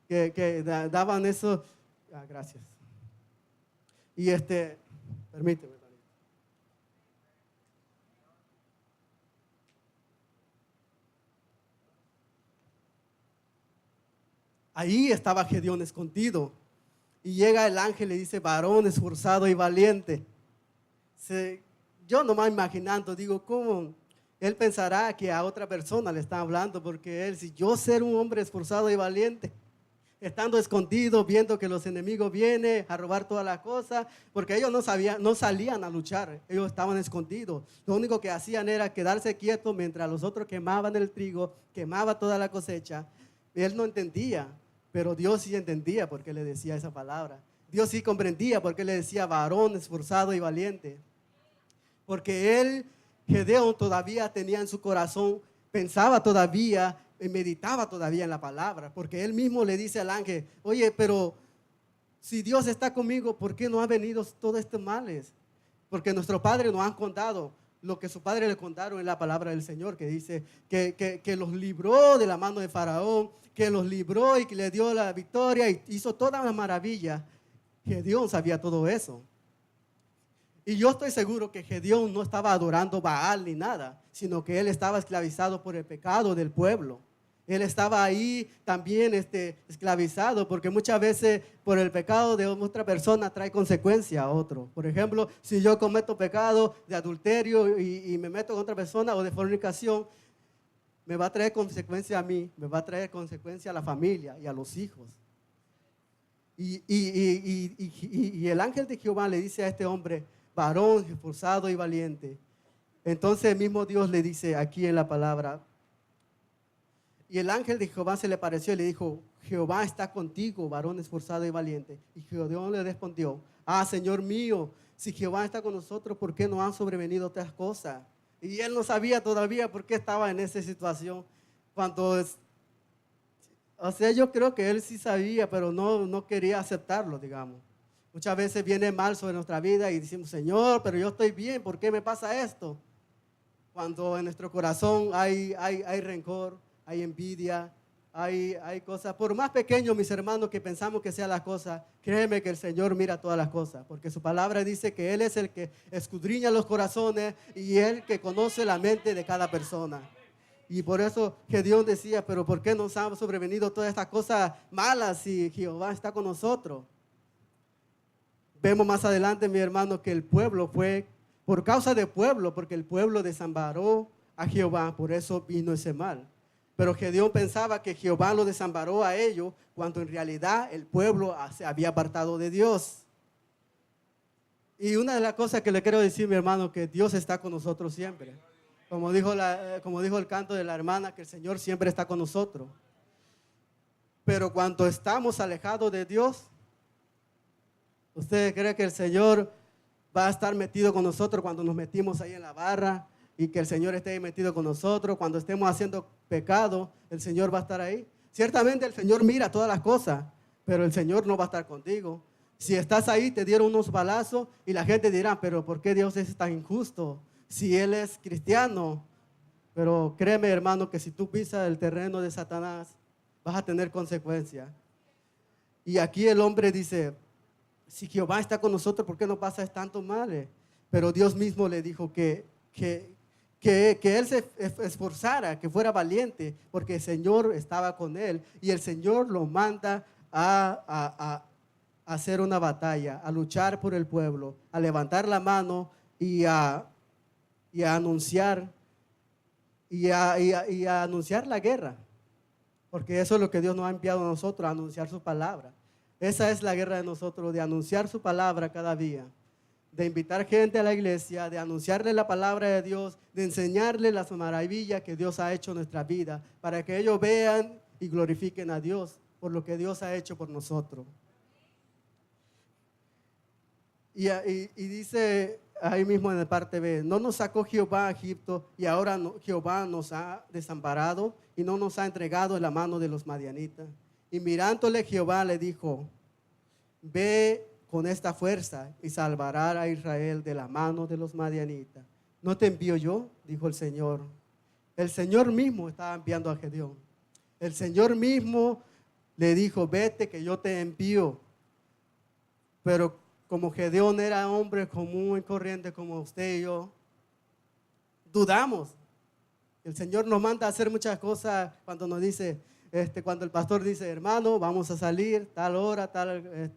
Speaker 1: que daban eso. Gracias. Y permíteme. Ahí estaba Gedeón escondido. Y llega el ángel y le dice, varón esforzado y valiente. Yo nomás imaginando, digo, ¿cómo? Él pensará que a otra persona le está hablando, porque si yo ser un hombre esforzado y valiente, estando escondido, viendo que los enemigos vienen a robar todas las cosas, porque ellos no salían a luchar, ellos estaban escondidos. Lo único que hacían era quedarse quietos mientras los otros quemaban el trigo, quemaban toda la cosecha. Él no entendía. Pero Dios sí entendía por qué le decía esa palabra. Dios sí comprendía por qué le decía varón esforzado y valiente. Porque Gedeón todavía tenía en su corazón, pensaba todavía y meditaba todavía en la palabra. Porque él mismo le dice al ángel, oye, pero si Dios está conmigo, ¿por qué no han venido todos estos males? Porque nuestros padres nos han contado lo que su padre le contaron en la palabra del Señor, que dice que los libró de la mano de Faraón, que los libró y que le dio la victoria y hizo todas las maravillas. Gedeón sabía todo eso. Y yo estoy seguro que Gedeón no estaba adorando Baal ni nada, sino que él estaba esclavizado por el pecado del pueblo. Él estaba ahí también esclavizado, porque muchas veces por el pecado de otra persona trae consecuencia a otro. Por ejemplo, si yo cometo pecado de adulterio y me meto con otra persona, o de fornicación, me va a traer consecuencia a mí, me va a traer consecuencia a la familia y a los hijos. Y el ángel de Jehová le dice a este hombre: varón esforzado y valiente. Entonces el mismo Dios le dice aquí en la palabra: y el ángel de Jehová se le apareció y le dijo: Jehová está contigo, varón esforzado y valiente. Y Gedeón le respondió: Señor mío, si Jehová está con nosotros, ¿por qué no han sobrevenido otras cosas? Y él no sabía todavía por qué estaba en esa situación. O sea, yo creo que él sí sabía, pero no quería aceptarlo, digamos. Muchas veces viene mal sobre nuestra vida y decimos: Señor, pero yo estoy bien, ¿por qué me pasa esto? Cuando en nuestro corazón hay rencor, hay envidia, hay cosas, por más pequeños, mis hermanos, que pensamos que sean las cosas, créeme que el Señor mira todas las cosas, porque su palabra dice que Él es el que escudriña los corazones y Él que conoce la mente de cada persona. Y por eso Gedeón decía: pero ¿por qué nos han sobrevenido todas estas cosas malas si Jehová está con nosotros? Vemos más adelante, mi hermano, que el pueblo fue por causa del pueblo, porque el pueblo desamparó a Jehová, por eso vino ese mal. Pero Gedeón pensaba que Jehová lo desamparó a ellos, cuando en realidad el pueblo se había apartado de Dios. Y una de las cosas que le quiero decir, mi hermano, que Dios está con nosotros siempre. Como dijo el canto de la hermana, que el Señor siempre está con nosotros. Pero cuando estamos alejados de Dios, ¿usted cree que el Señor va a estar metido con nosotros cuando nos metimos ahí en la barra? Y que el Señor esté ahí metido con nosotros cuando estemos haciendo pecado, el Señor va a estar ahí. Ciertamente el Señor mira todas las cosas, pero el Señor no va a estar contigo. Si estás ahí, te dieron unos balazos y la gente dirá: pero ¿por qué Dios es tan injusto si Él es cristiano? Pero créeme, hermano, que si tú pisas el terreno de Satanás, vas a tener consecuencias. Y aquí el hombre dice: si Jehová está con nosotros, ¿por qué no pasa tanto mal? Pero Dios mismo le dijo que él se esforzara, que fuera valiente, porque el Señor estaba con él. Y el Señor lo manda a hacer una batalla, a luchar por el pueblo, a levantar la mano y a anunciar y a anunciar la guerra, porque eso es lo que Dios nos ha enviado a nosotros, a anunciar su palabra. Esa es la guerra de nosotros, de anunciar su palabra cada día, de invitar gente a la iglesia, de anunciarle la palabra de Dios, de enseñarle las maravillas que Dios ha hecho en nuestra vida, para que ellos vean y glorifiquen a Dios por lo que Dios ha hecho por nosotros. Y dice ahí mismo en la parte B: no nos sacó Jehová a Egipto, y ahora Jehová nos ha desamparado y no nos ha entregado en la mano de los madianitas. Y mirándole Jehová le dijo: ve con esta fuerza y salvará a Israel de la mano de los madianitas. ¿No te envío yo?, dijo el Señor. El Señor mismo estaba enviando a Gedeón. El Señor mismo le dijo: vete, que yo te envío. Pero como Gedeón era hombre común y corriente como usted y yo, dudamos. El Señor nos manda a hacer muchas cosas cuando nos dice, cuando el pastor dice: hermano, vamos a salir tal hora,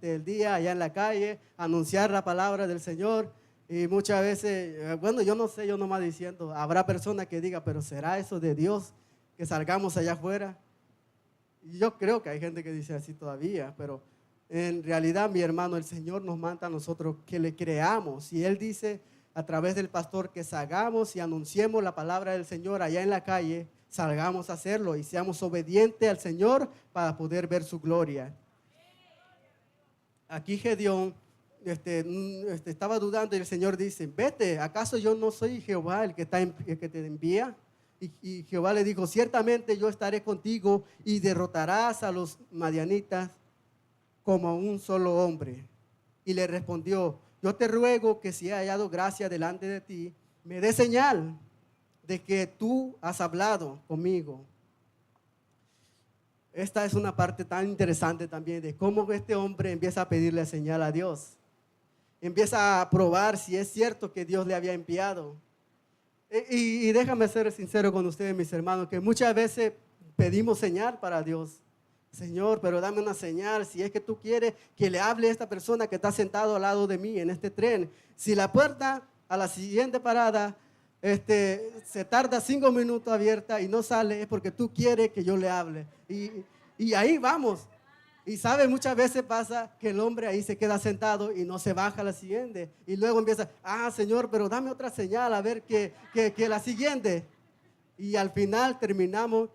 Speaker 1: el día, allá en la calle, a anunciar la palabra del Señor. Y muchas veces, bueno, yo no sé, yo nomás diciendo, habrá personas que digan: pero ¿será eso de Dios que salgamos allá afuera? Y yo creo que hay gente que dice así todavía, pero en realidad, mi hermano, el Señor nos manda a nosotros que le creamos. Y Él dice a través del pastor que salgamos y anunciemos la palabra del Señor allá en la calle. Salgamos a hacerlo y seamos obedientes al Señor para poder ver su gloria. Aquí Gedeón estaba dudando y el Señor dice: vete, ¿acaso yo no soy Jehová el que te envía? Y Jehová le dijo: ciertamente yo estaré contigo y derrotarás a los madianitas como un solo hombre. Y le respondió: yo te ruego que si he hallado gracia delante de ti, me dé señal de que tú has hablado conmigo. Esta es una parte tan interesante también de cómo este hombre empieza a pedirle señal a Dios. empieza a probar si es cierto que Dios le había enviado. Y déjame ser sincero con ustedes, mis hermanos, que muchas veces pedimos señal para Dios. Señor, pero dame una señal, si es que tú quieres que le hable a esta persona que está sentado al lado de mí en este tren. Si la puerta a la siguiente parada se tarda 5 minutos abierta y no sale, es porque tú quieres que yo le hable. Y ahí vamos. Y sabe, muchas veces pasa que el hombre ahí se queda sentado y no se baja a la siguiente. Y luego empieza, Señor, pero dame otra señal, a ver que la siguiente. Y al final terminamos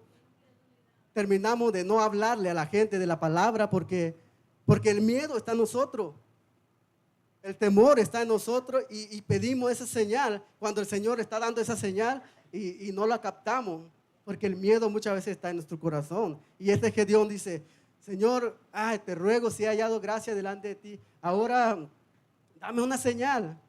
Speaker 1: de no hablarle a la gente de la palabra porque el miedo está en nosotros. El temor está en nosotros y pedimos esa señal cuando el Señor está dando esa señal y no la captamos porque el miedo muchas veces está en nuestro corazón. Y Gedeón dice, Señor, te ruego si he hallado gracia delante de ti, ahora dame una señal.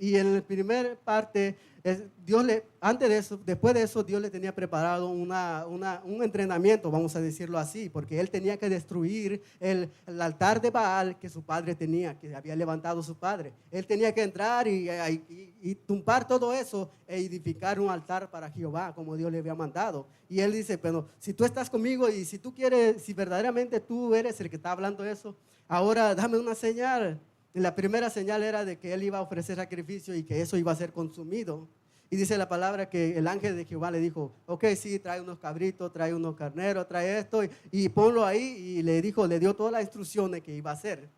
Speaker 1: Y en la primera parte, después de eso, Dios le tenía preparado un entrenamiento, vamos a decirlo así, porque él tenía que destruir el altar de Baal que su padre tenía, que había levantado su padre. Él tenía que entrar y tumbar todo eso e edificar un altar para Jehová, como Dios le había mandado. Y él dice, pero si tú estás conmigo y si tú quieres, si verdaderamente tú eres el que está hablando eso, ahora dame una señal. Y la primera señal era de que él iba a ofrecer sacrificio y que eso iba a ser consumido. Y dice la palabra que el ángel de Jehová le dijo, ok, sí, trae unos cabritos, trae unos carneros, trae esto y ponlo ahí. Y le dio todas las instrucciones que iba a hacer.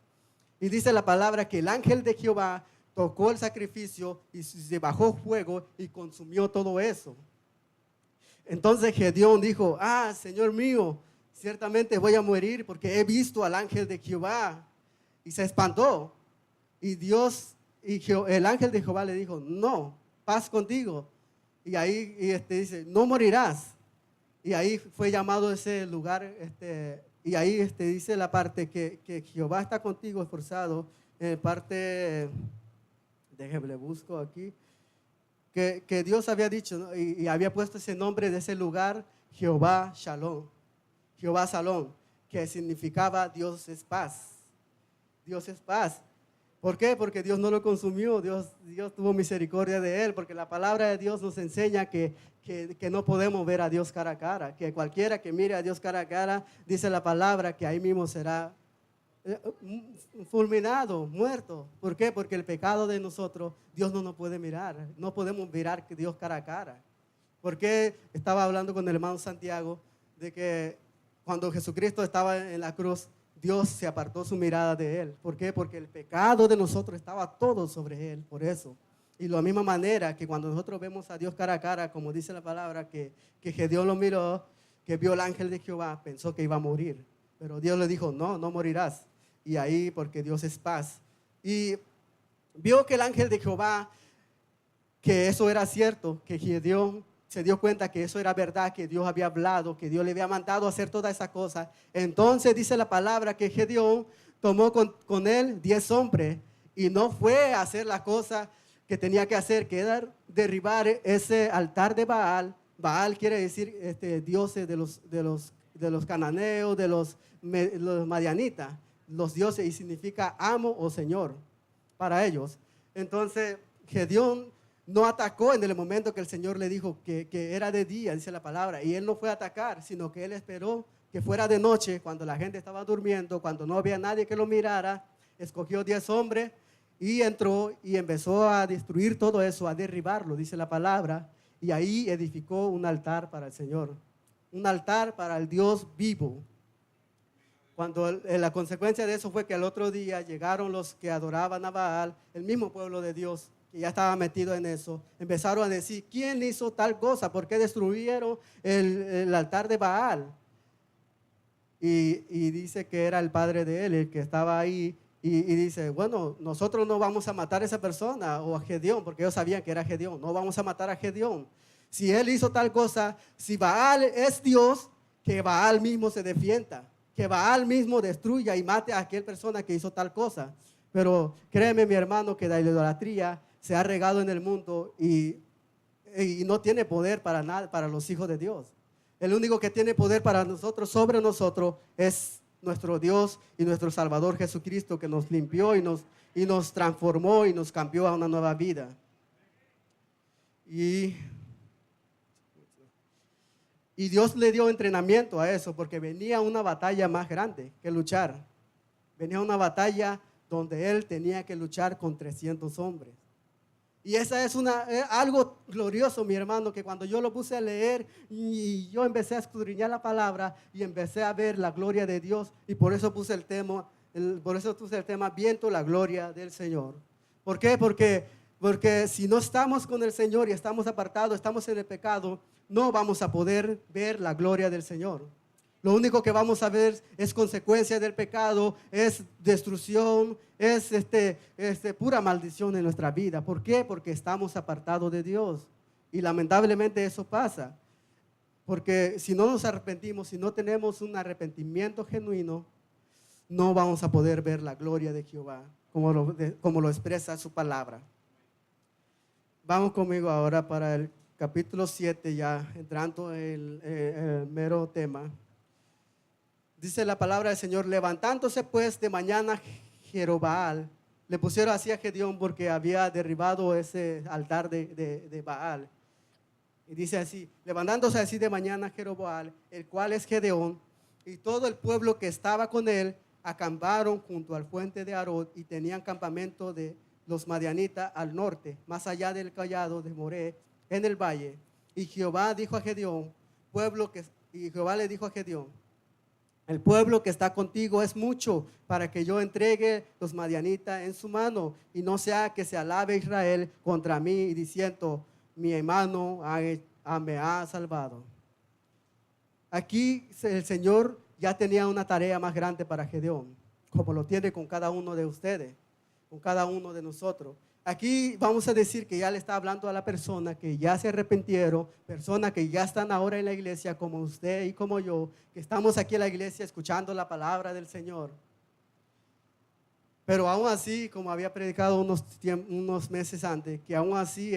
Speaker 1: Y dice la palabra que el ángel de Jehová tocó el sacrificio y se bajó fuego y consumió todo eso. Entonces Gedeón dijo, Señor mío, ciertamente voy a morir porque he visto al ángel de Jehová. Y se espantó. Y el ángel de Jehová le dijo, no, paz contigo. Y ahí dice, no morirás. Y ahí fue llamado ese lugar, y ahí dice la parte que Jehová está contigo esforzado, parte, déjeme busco aquí, que Dios había dicho, ¿no? y había puesto ese nombre de ese lugar, Jehová Shalom, Jehová Salón, que significaba Dios es paz. Dios es paz. ¿Por qué? Porque Dios no lo consumió, Dios tuvo misericordia de él, porque la palabra de Dios nos enseña que no podemos ver a Dios cara a cara, que cualquiera que mire a Dios cara a cara, dice la palabra que ahí mismo será fulminado, muerto. ¿Por qué? Porque el pecado de nosotros, Dios no nos puede mirar, no podemos mirar a Dios cara a cara. Porque estaba hablando con el hermano Santiago de que cuando Jesucristo estaba en la cruz, Dios se apartó su mirada de él. ¿Por qué? Porque el pecado de nosotros estaba todo sobre él, por eso. Y de la misma manera que cuando nosotros vemos a Dios cara a cara, como dice la palabra, que Gedeón lo miró, que vio el ángel de Jehová, pensó que iba a morir. Pero Dios le dijo, no morirás. Y ahí, porque Dios es paz. Y vio que el ángel de Jehová, que eso era cierto, que Gedeón se dio cuenta que eso era verdad, que Dios había hablado, que Dios le había mandado a hacer todas esas cosas. Entonces dice la palabra que Gedeón tomó con él 10 hombres y no fue a hacer la cosa que tenía que hacer, que era derribar ese altar de Baal. Baal quiere decir dioses de los cananeos, de los madianitas, los dioses, y significa amo o señor para ellos. Entonces Gedeón no atacó en el momento que el Señor le dijo que era de día, dice la palabra, y él no fue a atacar, sino que él esperó que fuera de noche, cuando la gente estaba durmiendo, cuando no había nadie que lo mirara. Escogió 10 hombres y entró y empezó a destruir todo eso, a derribarlo, dice la palabra, y ahí edificó un altar para el Señor, un altar para el Dios vivo. Cuando la consecuencia de eso fue que al otro día llegaron los que adoraban a Baal, el mismo pueblo de Dios, que ya estaba metido en eso, empezaron a decir, ¿quién hizo tal cosa? ¿Por qué destruyeron el altar de Baal? Y dice que era el padre de él, el que estaba ahí, y dice, bueno, nosotros no vamos a matar a esa persona o a Gedeón, porque ellos sabían que era Gedeón, no vamos a matar a Gedeón. Si él hizo tal cosa, si Baal es Dios, que Baal mismo se defienda, que Baal mismo destruya y mate a aquella persona que hizo tal cosa. Pero créeme, mi hermano, que la idolatría se ha regado en el mundo y no tiene poder para nada para los hijos de Dios. El único que tiene poder para nosotros, sobre nosotros, es nuestro Dios y nuestro Salvador Jesucristo, que nos limpió y nos transformó y nos cambió a una nueva vida. Y Dios le dio entrenamiento a eso, porque venía una batalla más grande que luchar. Venía una batalla donde él tenía que luchar con 300 hombres. Y esa es algo glorioso, mi hermano, que cuando yo lo puse a leer y yo empecé a escudriñar la palabra y empecé a ver la gloria de Dios, y por eso puse el tema, viendo la gloria del Señor. ¿Por qué? Porque si no estamos con el Señor y estamos apartados, estamos en el pecado, no vamos a poder ver la gloria del Señor. Lo único que vamos a ver es consecuencia del pecado, es destrucción, es pura maldición en nuestra vida. ¿Por qué? Porque estamos apartados de Dios. Y lamentablemente eso pasa. Porque si no nos arrepentimos, si no tenemos un arrepentimiento genuino, no vamos a poder ver la gloria de Jehová, como lo expresa su palabra. Vamos conmigo ahora para el capítulo 7, ya entrando en el mero tema. Dice la palabra del Señor: levantándose pues de mañana Jerobbaal, le pusieron así a Gedeón porque había derribado ese altar de Baal. Y dice así: levantándose así de mañana Jerobbaal, el cual es Gedeón, y todo el pueblo que estaba con él, acamparon junto al fuente de Arod y tenían campamento de los madianitas al norte, más allá del collado de Moré, en el valle. Y Jehová dijo a Gedeón, Jehová le dijo a Gedeón: el pueblo que está contigo es mucho para que yo entregue los madianitas en su mano, y no sea que se alabe Israel contra mí diciendo: mi hermano me ha salvado. Aquí el Señor ya tenía una tarea más grande para Gedeón, como lo tiene con cada uno de ustedes, con cada uno de nosotros. Aquí vamos a decir que ya le está hablando a la persona que ya se arrepintieron, personas que ya están ahora en la iglesia, como usted y como yo, que estamos aquí en la iglesia escuchando la palabra del Señor. Pero aún así, como había predicado unos meses antes, que aún así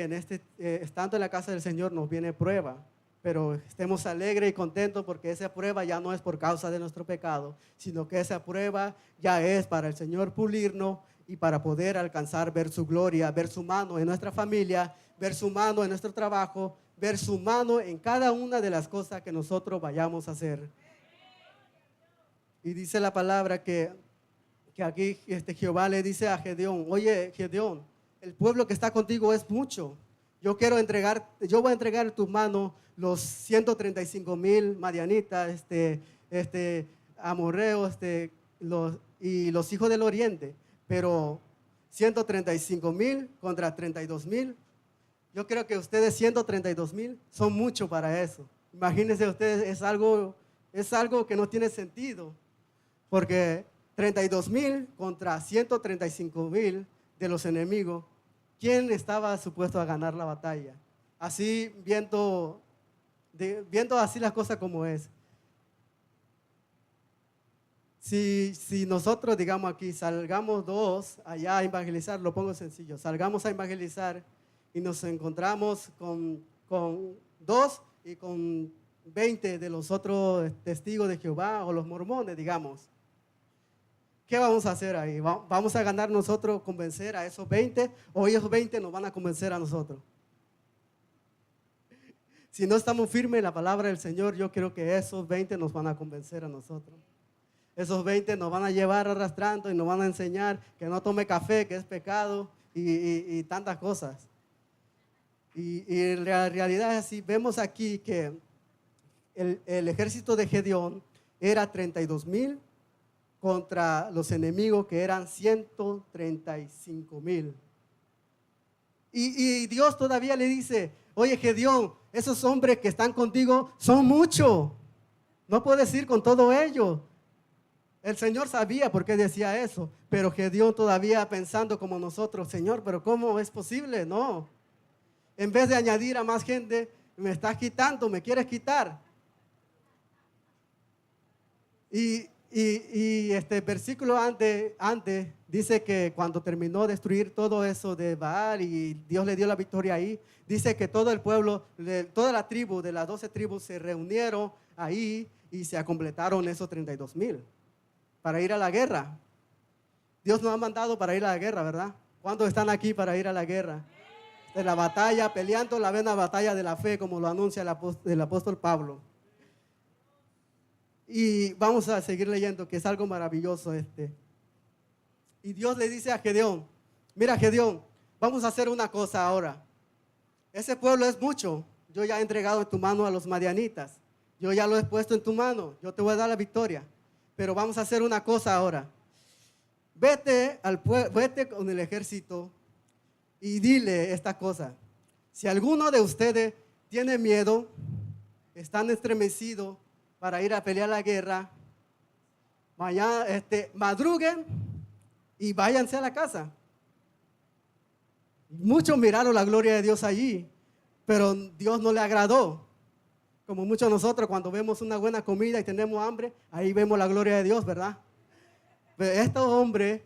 Speaker 1: estando en la casa del Señor nos viene prueba. Pero estemos alegres y contentos porque esa prueba ya no es por causa de nuestro pecado, sino que esa prueba ya es para el Señor pulirnos y para poder alcanzar, ver su gloria, ver su mano en nuestra familia, ver su mano en nuestro trabajo, ver su mano en cada una de las cosas que nosotros vayamos a hacer. Y dice la palabra que aquí Jehová le dice a Gedeón: oye, Gedeón, el pueblo que está contigo es mucho. Yo voy a entregar en tus manos los 135,000 madianitas, amorreos, y los hijos del oriente. Pero 135,000 contra 32,000, yo creo que ustedes 132,000 son mucho para eso. Imagínense ustedes, es algo que no tiene sentido, porque 32,000 contra 135,000 de los enemigos, ¿quién estaba supuesto a ganar la batalla? Así viendo así las cosas como es. Si nosotros, digamos aquí, salgamos dos allá a evangelizar, lo pongo sencillo, salgamos a evangelizar y nos encontramos con 2 y con 20 de los otros testigos de Jehová o los mormones, digamos. ¿Qué vamos a hacer ahí? ¿Vamos a ganar nosotros, convencer a esos 20, o esos 20 nos van a convencer a nosotros? Si no estamos firmes en la palabra del Señor, yo creo que esos 20 nos van a convencer a nosotros. Esos 20 nos van a llevar arrastrando y nos van a enseñar que no tome café, que es pecado, y tantas cosas. Y la realidad es así. Vemos aquí que el ejército de Gedeón era 32,000 contra los enemigos que eran 135,000. Y Dios todavía le dice: oye, Gedeón, esos hombres que están contigo son muchos, no puedes ir con todo ello. El Señor sabía por qué decía eso, pero Gedeón todavía pensando como nosotros: Señor, pero ¿cómo es posible? No, en vez de añadir a más gente, me estás quitando, me quieres quitar. Y este versículo antes dice que cuando terminó de destruir todo eso de Baal y Dios le dio la victoria ahí, dice que todo el pueblo, toda la tribu de las 12 tribus se reunieron ahí y se completaron esos 32,000. para ir a la guerra. Dios nos ha mandado para ir a la guerra, ¿verdad? ¿Cuántos están aquí para ir a la guerra? De la batalla, peleando la buena batalla de la fe, como lo anuncia el apóstol Pablo. Y vamos a seguir leyendo, que es algo maravilloso Y Dios le dice a Gedeón, mira Gedeón, vamos a hacer una cosa ahora. Ese pueblo es mucho. Yo ya he entregado en tu mano a los madianitas. Yo ya lo he puesto en tu mano. Yo te voy a dar la victoria. Pero vamos a hacer una cosa ahora. Vete con el ejército y dile esta cosa. Si alguno de ustedes tiene miedo, están estremecidos para ir a pelear la guerra, mañana, madruguen y váyanse a la casa. Muchos miraron la gloria de Dios allí, pero Dios no le agradó. Como muchos de nosotros cuando vemos una buena comida y tenemos hambre, ahí vemos la gloria de Dios, ¿verdad? Pero estos hombres,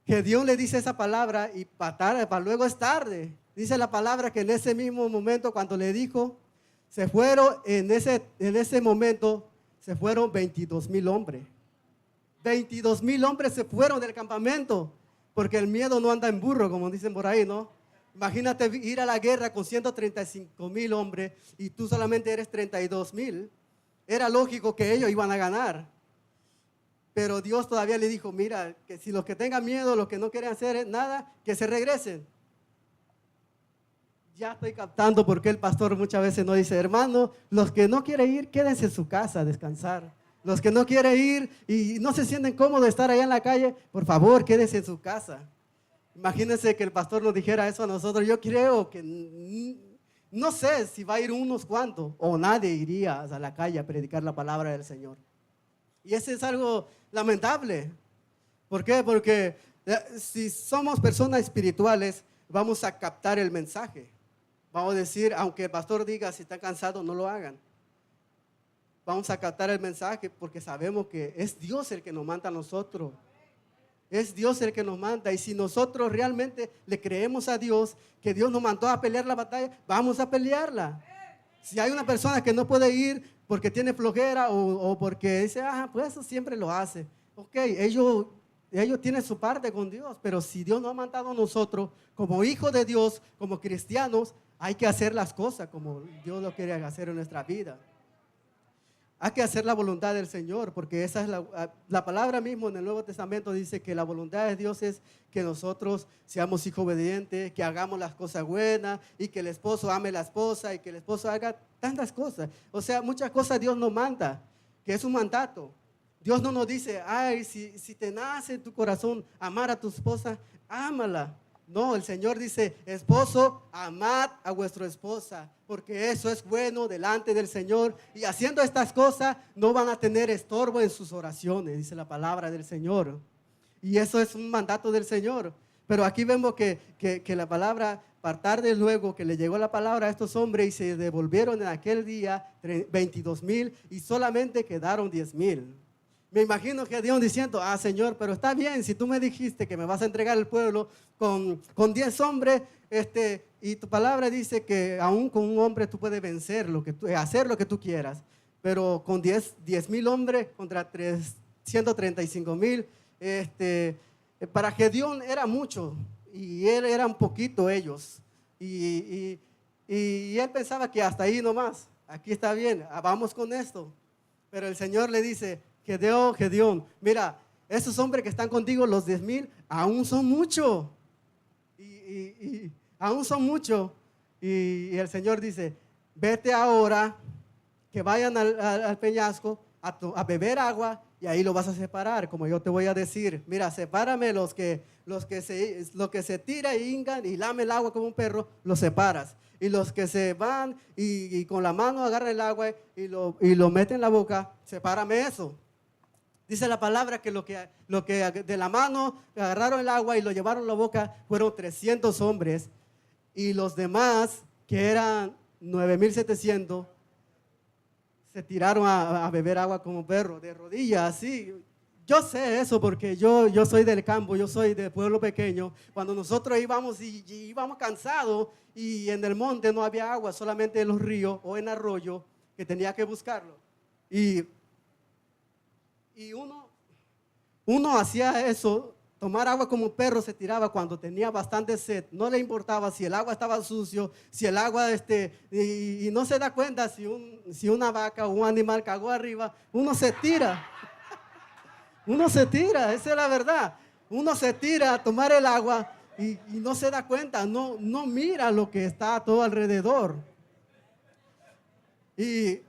Speaker 1: que Dios le dice esa palabra y para luego es tarde. Dice la palabra que en ese mismo momento cuando le dijo, se fueron, en ese momento se fueron 22,000 hombres. 22,000 hombres se fueron del campamento, porque el miedo no anda en burro, como dicen por ahí, ¿no? Imagínate ir a la guerra con 135,000 hombres y tú solamente eres 32,000. Era lógico que ellos iban a ganar. Pero Dios todavía le dijo, mira, que si los que tengan miedo, los que no quieren hacer nada, que se regresen. Ya estoy captando por qué el pastor muchas veces no dice, hermano, los que no quieren ir, quédense en su casa a descansar. Los que no quieren ir y no se sienten cómodos de estar allá en la calle, por favor, quédense en su casa. Imagínense que el pastor nos dijera eso a nosotros. Yo creo que no sé si va a ir unos cuantos o nadie iría a la calle a predicar la palabra del Señor. Y eso es algo lamentable. ¿Por qué? Porque si somos personas espirituales, vamos a captar el mensaje. Vamos a decir, aunque el pastor diga, si están cansados, no lo hagan. Vamos a captar el mensaje porque sabemos que es Dios el que nos manda a nosotros. Es Dios el que nos manda. Y si nosotros realmente le creemos a Dios, que Dios nos mandó a pelear la batalla, vamos a pelearla. Si hay una persona que no puede ir porque tiene flojera o porque dice, pues eso siempre lo hace. Ok, ellos tienen su parte con Dios, pero si Dios nos ha mandado a nosotros como hijos de Dios, como cristianos, hay que hacer las cosas como Dios lo quiere hacer en nuestra vida. Hay que hacer la voluntad del Señor, porque esa es la palabra mismo en el Nuevo Testamento dice que la voluntad de Dios es que nosotros seamos hijos obedientes, que hagamos las cosas buenas y que el esposo ame a la esposa y que el esposo haga tantas cosas. O sea, muchas cosas Dios nos manda, que es un mandato. Dios no nos dice, ay, si te nace en tu corazón amar a tu esposa, ámala. No, el Señor dice, esposo, amad a vuestra esposa, porque eso es bueno delante del Señor. Y haciendo estas cosas no van a tener estorbo en sus oraciones, dice la palabra del Señor. Y eso es un mandato del Señor. Pero aquí vemos que la palabra, para tarde luego que le llegó la palabra a estos hombres y se devolvieron en aquel día 22,000 y solamente quedaron 10,000. Me imagino que Dios diciendo, Señor, pero está bien, si tú me dijiste que me vas a entregar el pueblo con 10 hombres, y tu palabra dice que aún con un hombre tú puedes vencer, hacer lo que tú quieras, pero con 10,000 hombres contra 135,000, para Gedeón era mucho, y él era un poquito ellos, y él pensaba que hasta ahí nomás, aquí está bien, vamos con esto, pero el Señor le dice, Gedeón, mira, esos hombres que están contigo, los 10,000, aún son muchos. Y aún son muchos. Y el Señor dice, vete ahora, que vayan al peñasco a beber agua y ahí lo vas a separar, como yo te voy a decir. Mira, sepárame los que se tira y hingan y lame el agua como un perro, los separas. Y los que se van y con la mano agarran el agua y lo meten en la boca, sepárame eso. Dice la palabra que lo que de la mano agarraron el agua y lo llevaron a la boca fueron 300 hombres y los demás, que eran 9,700, se tiraron a beber agua como perro, de rodillas, así. Yo sé eso porque yo soy del campo, yo soy del pueblo pequeño. Cuando nosotros íbamos y íbamos cansados y en el monte no había agua, solamente en los ríos o en arroyo, que tenía que buscarlo. Y Y uno hacía eso, tomar agua como un perro, se tiraba cuando tenía bastante sed. No le importaba si el agua estaba sucio, si el agua, y no se da cuenta si una vaca o un animal cagó arriba. Uno se tira. Uno se tira, esa es la verdad. Uno se tira a tomar el agua y no se da cuenta, no mira lo que está a todo alrededor. Y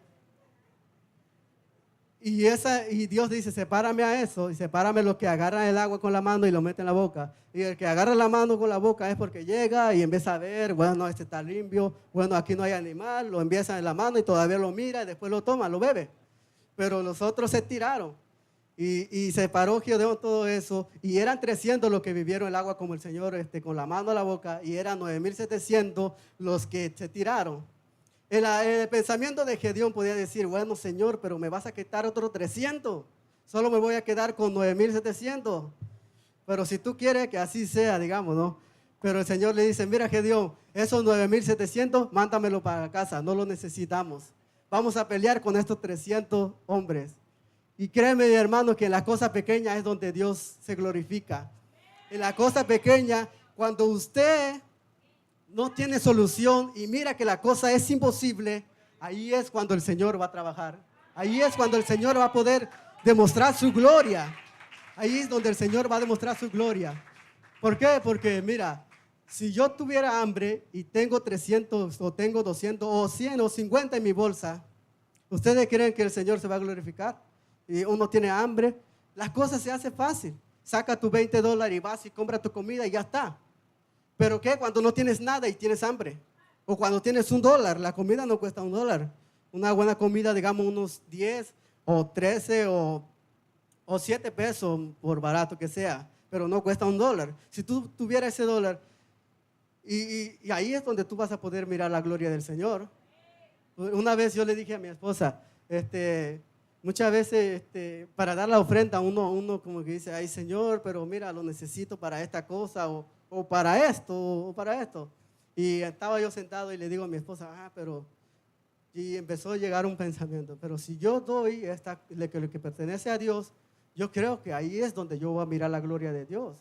Speaker 1: Dios dice, sepárame a eso, y sepárame los que agarran el agua con la mano y lo meten en la boca. Y el que agarra la mano con la boca es porque llega y empieza a ver, bueno, este está limpio, bueno, aquí no hay animal, lo empieza en la mano y todavía lo mira y después lo toma, lo bebe. Pero los otros se tiraron y separó Gedeón todo eso, y eran 300 los que vivieron el agua como el Señor, con la mano a la boca, y eran 9,700 los que se tiraron. El pensamiento de Gedeón podía decir, bueno, Señor, pero me vas a quitar otros 300. Solo me voy a quedar con 9,700. Pero si tú quieres que así sea, digamos, ¿no? Pero el Señor le dice, mira, Gedeón, esos 9,700, mándamelo para casa, no lo necesitamos. Vamos a pelear con estos 300 hombres. Y créeme, mi hermano, que en la cosa pequeña es donde Dios se glorifica. En la cosa pequeña, cuando usted no tiene solución y mira que la cosa es imposible, ahí es cuando el Señor va a trabajar. Ahí es cuando el Señor va a poder demostrar su gloria. Ahí es donde el Señor va a demostrar su gloria. ¿Por qué? Porque mira, si yo tuviera hambre y tengo 300 o tengo 200 o 100 o 50 en mi bolsa, ¿ustedes creen que el Señor se va a glorificar? Y uno tiene hambre, las cosas se hacen fácil. Saca tus $20 y vas y compras tu comida y ya está. ¿Pero qué? Cuando no tienes nada y tienes hambre. O cuando tienes $1, la comida no cuesta $1. Una buena comida, digamos, unos 10 o 13 o 7 pesos, por barato que sea, pero no cuesta $1. Si tú tuvieras ese dólar, y ahí es donde tú vas a poder mirar la gloria del Señor. Una vez yo le dije a mi esposa, muchas veces para dar la ofrenda uno como que dice, ay Señor, pero mira, lo necesito para esta cosa o para esto, o para esto. Y estaba yo sentado y le digo a mi esposa, y empezó a llegar un pensamiento, pero si yo doy lo que pertenece a Dios, yo creo que ahí es donde yo voy a mirar la gloria de Dios.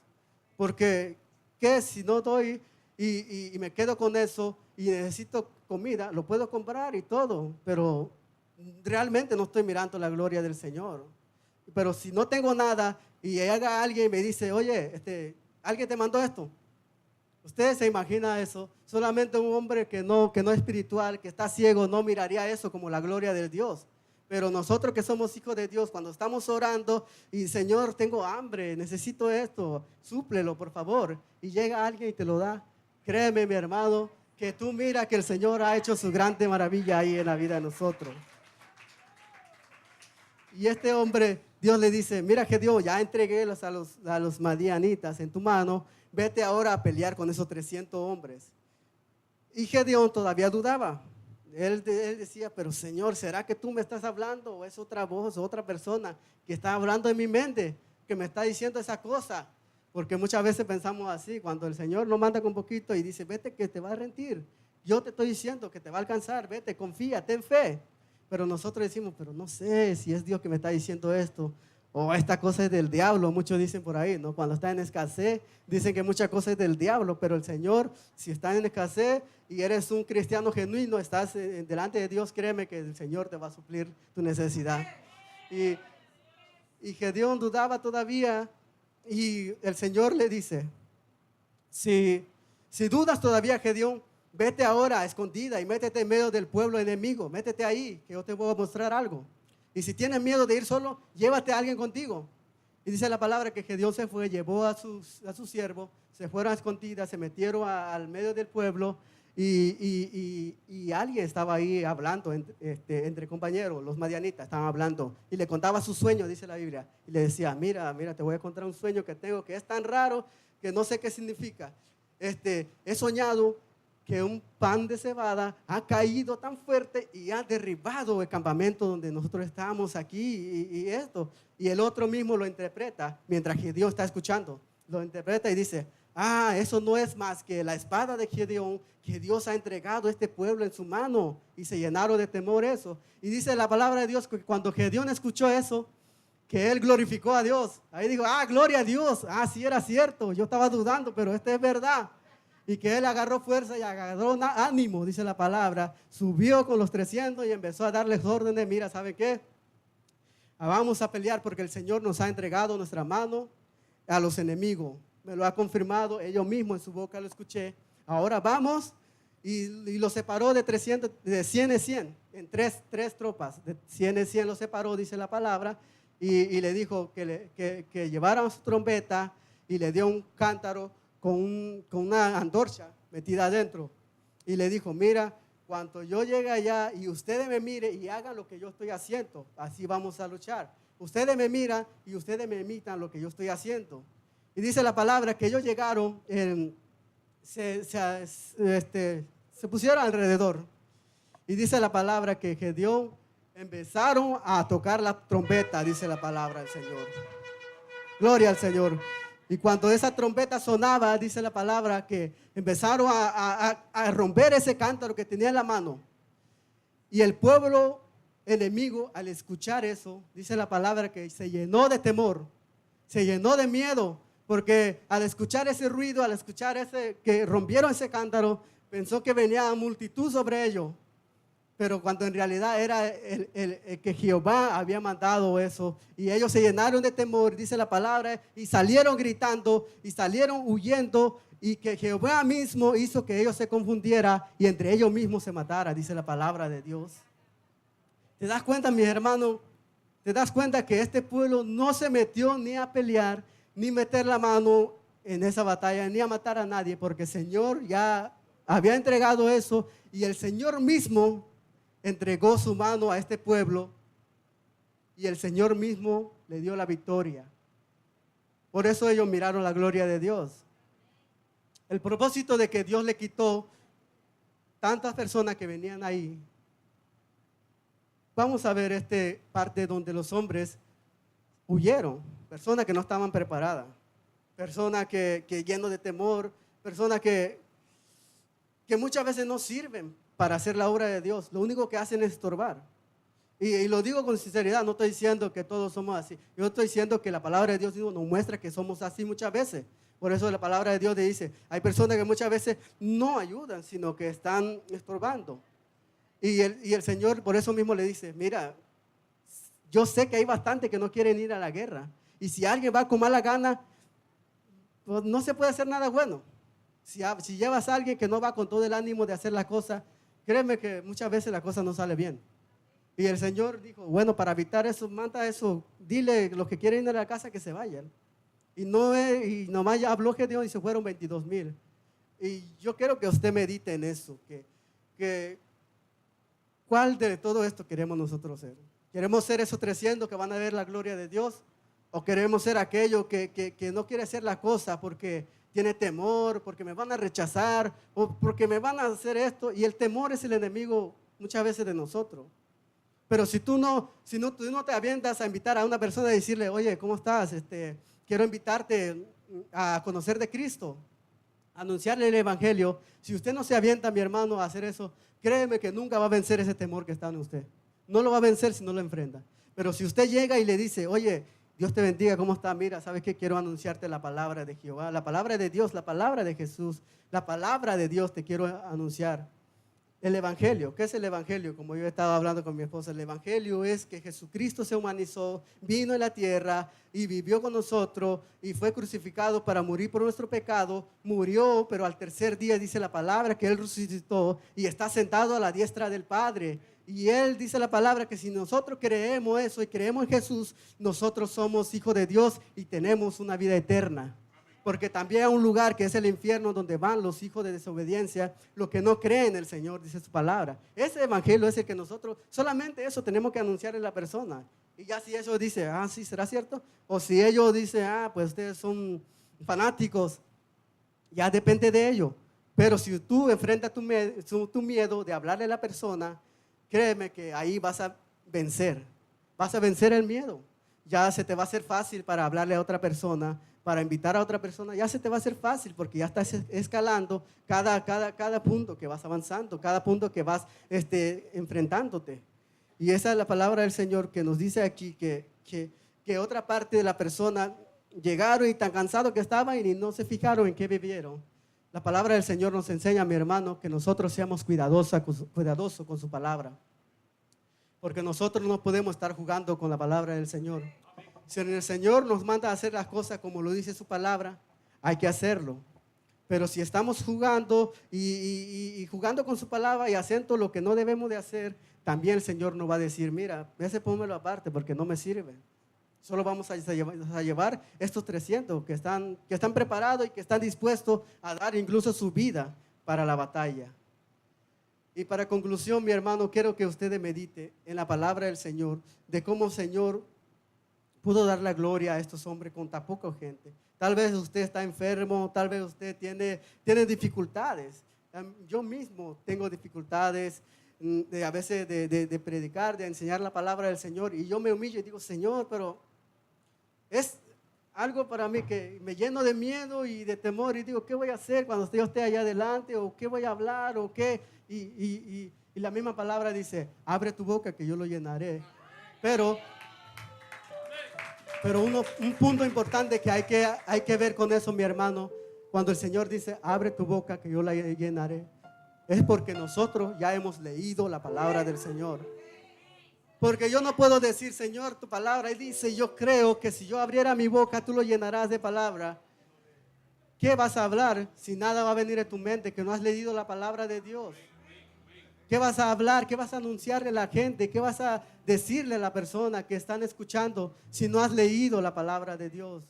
Speaker 1: Porque, ¿qué si no doy y me quedo con eso y necesito comida? Lo puedo comprar y todo, pero realmente no estoy mirando la gloria del Señor. Pero si no tengo nada y llega alguien y me dice, oye, ¿alguien te mandó esto? Ustedes se imaginan eso. Solamente un hombre que no es espiritual, que está ciego, no miraría eso como la gloria de Dios. Pero nosotros que somos hijos de Dios, cuando estamos orando y Señor, tengo hambre, necesito esto, súplelo por favor. Y llega alguien y te lo da. Créeme, mi hermano, que tú mira que el Señor ha hecho su grande maravilla ahí en la vida de nosotros. Y este hombre, Dios le dice, mira que Dios, ya entregué a los madianitas en tu mano, vete ahora a pelear con esos 300 hombres. Y Gedeón todavía dudaba. Él decía, pero Señor, ¿será que tú me estás hablando? ¿O es otra voz, otra persona que está hablando en mi mente, que me está diciendo esa cosa? Porque muchas veces pensamos así, cuando el Señor nos manda con poquito y dice, vete que te va a rendir. Yo te estoy diciendo que te va a alcanzar, vete, confía, ten fe. Pero nosotros decimos, pero no sé si es Dios que me está diciendo esto, o esta cosa es del diablo, muchos dicen por ahí, ¿no? Cuando está en escasez, dicen que muchas cosas es del diablo, pero el Señor, si está en escasez y eres un cristiano genuino, estás delante de Dios, créeme que el Señor te va a suplir tu necesidad. Y Gedeón dudaba todavía, y el Señor le dice, si dudas todavía, Gedeón, vete ahora a escondida y métete en medio del pueblo enemigo, métete ahí, que yo te voy a mostrar algo. Y si tienes miedo de ir solo, llévate a alguien contigo. Y dice la palabra que Gedeón se fue, llevó a su siervo, se fueron a escondidas, se metieron al medio del pueblo y alguien estaba ahí hablando entre compañeros, los madianitas estaban hablando y le contaba su sueño, dice la Biblia, y le decía, mira, te voy a contar un sueño que tengo que es tan raro que no sé qué significa. He soñado que un pan de cebada ha caído tan fuerte y ha derribado el campamento donde nosotros estamos aquí y esto. Y el otro mismo lo interpreta mientras Gedeón está escuchando. Lo interpreta y dice, eso no es más que la espada de Gedeón, que Dios ha entregado a este pueblo en su mano. Y se llenaron de temor eso. Y dice la palabra de Dios que cuando Gedeón escuchó eso, que él glorificó a Dios. Ahí dijo, gloria a Dios. Sí era cierto, yo estaba dudando, pero esto es verdad. Y que él agarró fuerza y agarró ánimo, dice la palabra. Subió con los 300 y empezó a darles órdenes. Mira, ¿sabe qué? Vamos a pelear porque el Señor nos ha entregado nuestra mano a los enemigos. Me lo ha confirmado, ellos mismos en su boca lo escuché. Ahora vamos, y lo separó de 300, de 100 en 100, en tres tropas. De 100 en 100 lo separó, dice la palabra, y le dijo que llevaran su trompeta, y le dio un cántaro con una antorcha metida adentro. Y le dijo, mira, cuando yo llegue allá y ustedes me miren y hagan lo que yo estoy haciendo, así vamos a luchar. Ustedes me miran y ustedes me imitan lo que yo estoy haciendo. Y dice la palabra que ellos llegaron, se pusieron alrededor. Y dice la palabra que Gedeón empezaron a tocar la trompeta, dice la palabra del Señor. Gloria al Señor. Y cuando esa trompeta sonaba, dice la palabra que empezaron a romper ese cántaro que tenía en la mano. Y el pueblo enemigo, al escuchar eso, dice la palabra que se llenó de temor, se llenó de miedo, porque al escuchar ese ruido, al escuchar que rompieron ese cántaro, pensó que venía multitud sobre ellos. Pero cuando en realidad era el que Jehová había mandado eso, y ellos se llenaron de temor, dice la palabra, y salieron gritando y salieron huyendo, y que Jehová mismo hizo que ellos se confundieran y entre ellos mismos se mataran, dice la palabra de Dios. ¿Te das cuenta, mis hermanos? ¿Te das cuenta que este pueblo no se metió ni a pelear, ni meter la mano en esa batalla, ni a matar a nadie, porque el Señor ya había entregado eso, y el Señor mismo entregó su mano a este pueblo, y el Señor mismo le dio la victoria? Por eso ellos miraron la gloria de Dios. El propósito de que Dios le quitó tantas personas que venían ahí. Vamos a ver esta parte donde los hombres huyeron, personas que no estaban preparadas, personas que llenos de temor, personas que muchas veces no sirven para hacer la obra de Dios. Lo único que hacen es estorbar. Y lo digo con sinceridad, no estoy diciendo que todos somos así. Yo estoy diciendo que la palabra de Dios nos muestra que somos así muchas veces. Por eso la palabra de Dios dice, hay personas que muchas veces no ayudan, sino que están estorbando. Y el Señor por eso mismo le dice, mira, yo sé que hay bastante que no quieren ir a la guerra. Y si alguien va con mala gana, pues no se puede hacer nada bueno. Si llevas a alguien que no va con todo el ánimo de hacer las cosas, créeme que muchas veces la cosa no sale bien. Y el Señor dijo, bueno, para evitar eso, manda eso, dile los que quieren ir a la casa que se vayan. Y nomás ya habló Gedeón y se fueron 22,000. Y yo quiero que usted medite en eso, que ¿cuál de todo esto queremos nosotros ser? ¿Queremos ser esos 300 que van a ver la gloria de Dios? ¿O queremos ser aquellos que no quiere hacer la cosa porque tiene temor, porque me van a rechazar, o porque me van a hacer esto? Y el temor es el enemigo muchas veces de nosotros. Pero si tú no te avientas a invitar a una persona y decirle, oye, ¿cómo estás? Quiero invitarte a conocer de Cristo, a anunciarle el Evangelio. Si usted no se avienta, mi hermano, a hacer eso, créeme que nunca va a vencer ese temor que está en usted. No lo va a vencer si no lo enfrenta. Pero si usted llega y le dice, oye, Dios te bendiga, ¿cómo está? Mira, ¿sabes qué? Quiero anunciarte la palabra de Jehová, la palabra de Dios, la palabra de Jesús, la palabra de Dios te quiero anunciar. El Evangelio, ¿qué es el Evangelio? Como yo he estado hablando con mi esposa, el Evangelio es que Jesucristo se humanizó, vino a la tierra y vivió con nosotros y fue crucificado para morir por nuestro pecado, murió, pero al tercer día dice la palabra que Él resucitó y está sentado a la diestra del Padre. Y Él dice la palabra que si nosotros creemos eso y creemos en Jesús, nosotros somos hijos de Dios y tenemos una vida eterna. Porque también hay un lugar que es el infierno donde van los hijos de desobediencia, los que no creen en el Señor, dice su palabra. Ese evangelio es el que nosotros, solamente eso tenemos que anunciar en la persona. Y ya si ellos dicen, sí, ¿será cierto? O si ellos dicen, pues ustedes son fanáticos, ya depende de ellos. Pero si tú enfrentas tu miedo de hablarle a la persona, créeme que ahí vas a vencer el miedo. Ya se te va a hacer fácil para hablarle a otra persona, para invitar a otra persona, ya se te va a hacer fácil porque ya estás escalando cada punto que vas avanzando, cada punto que vas enfrentándote. Y esa es la palabra del Señor que nos dice aquí que que otra parte de la persona llegaron y tan cansados que estaban y no se fijaron en qué vivieron. La palabra del Señor nos enseña, mi hermano, que nosotros seamos cuidadosos con su palabra. Porque nosotros no podemos estar jugando con la palabra del Señor. Si el Señor nos manda a hacer las cosas como lo dice su palabra, hay que hacerlo. Pero si estamos jugando y jugando con su palabra y haciendo lo que no debemos de hacer, también el Señor nos va a decir, mira, ese pónmelo aparte porque no me sirve. Solo vamos a llevar estos 300 que están preparados y que están dispuestos a dar incluso su vida para la batalla. Y para conclusión, mi hermano, quiero que usted medite en la palabra del Señor, de cómo el Señor pudo dar la gloria a estos hombres con tan poca gente. Tal vez usted está enfermo, tal vez usted tiene dificultades. Yo mismo tengo dificultades a veces de predicar, de enseñar la palabra del Señor. Y yo me humillo y digo, Señor, pero es algo para mí que me lleno de miedo y de temor. Y digo, ¿qué voy a hacer cuando yo esté allá adelante? ¿O qué voy a hablar? ¿O qué? Y la misma palabra dice, abre tu boca que yo lo llenaré. Pero un punto importante que hay que ver con eso, mi hermano, cuando el Señor dice, abre tu boca que yo la llenaré, es porque nosotros ya hemos leído la palabra del Señor. Porque yo no puedo decir, Señor, tu palabra, y dice, yo creo que si yo abriera mi boca, tú lo llenarás de palabra. ¿Qué vas a hablar si nada va a venir a tu mente que no has leído la palabra de Dios? ¿Qué vas a hablar? ¿Qué vas a anunciarle a la gente? ¿Qué vas a decirle a la persona que están escuchando si no has leído la palabra de Dios?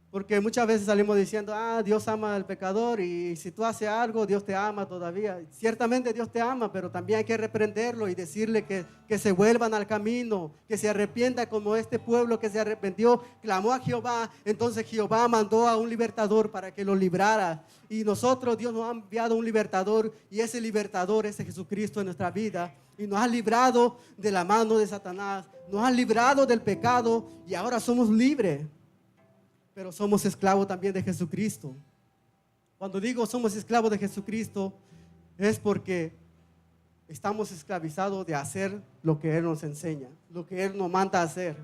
Speaker 1: Porque muchas veces salimos diciendo, Dios ama al pecador y si tú haces algo, Dios te ama todavía. Ciertamente Dios te ama, pero también hay que reprenderlo y decirle que se vuelvan al camino, que se arrepienta como este pueblo que se arrepintió, clamó a Jehová. Entonces Jehová mandó a un libertador para que lo librara. Y nosotros, Dios nos ha enviado un libertador y ese libertador es Jesucristo en nuestra vida. Y nos ha librado de la mano de Satanás, nos ha librado del pecado y ahora somos libres. Pero somos esclavos también de Jesucristo. Cuando digo somos esclavos de Jesucristo, es porque estamos esclavizados de hacer lo que Él nos enseña, lo que Él nos manda a hacer.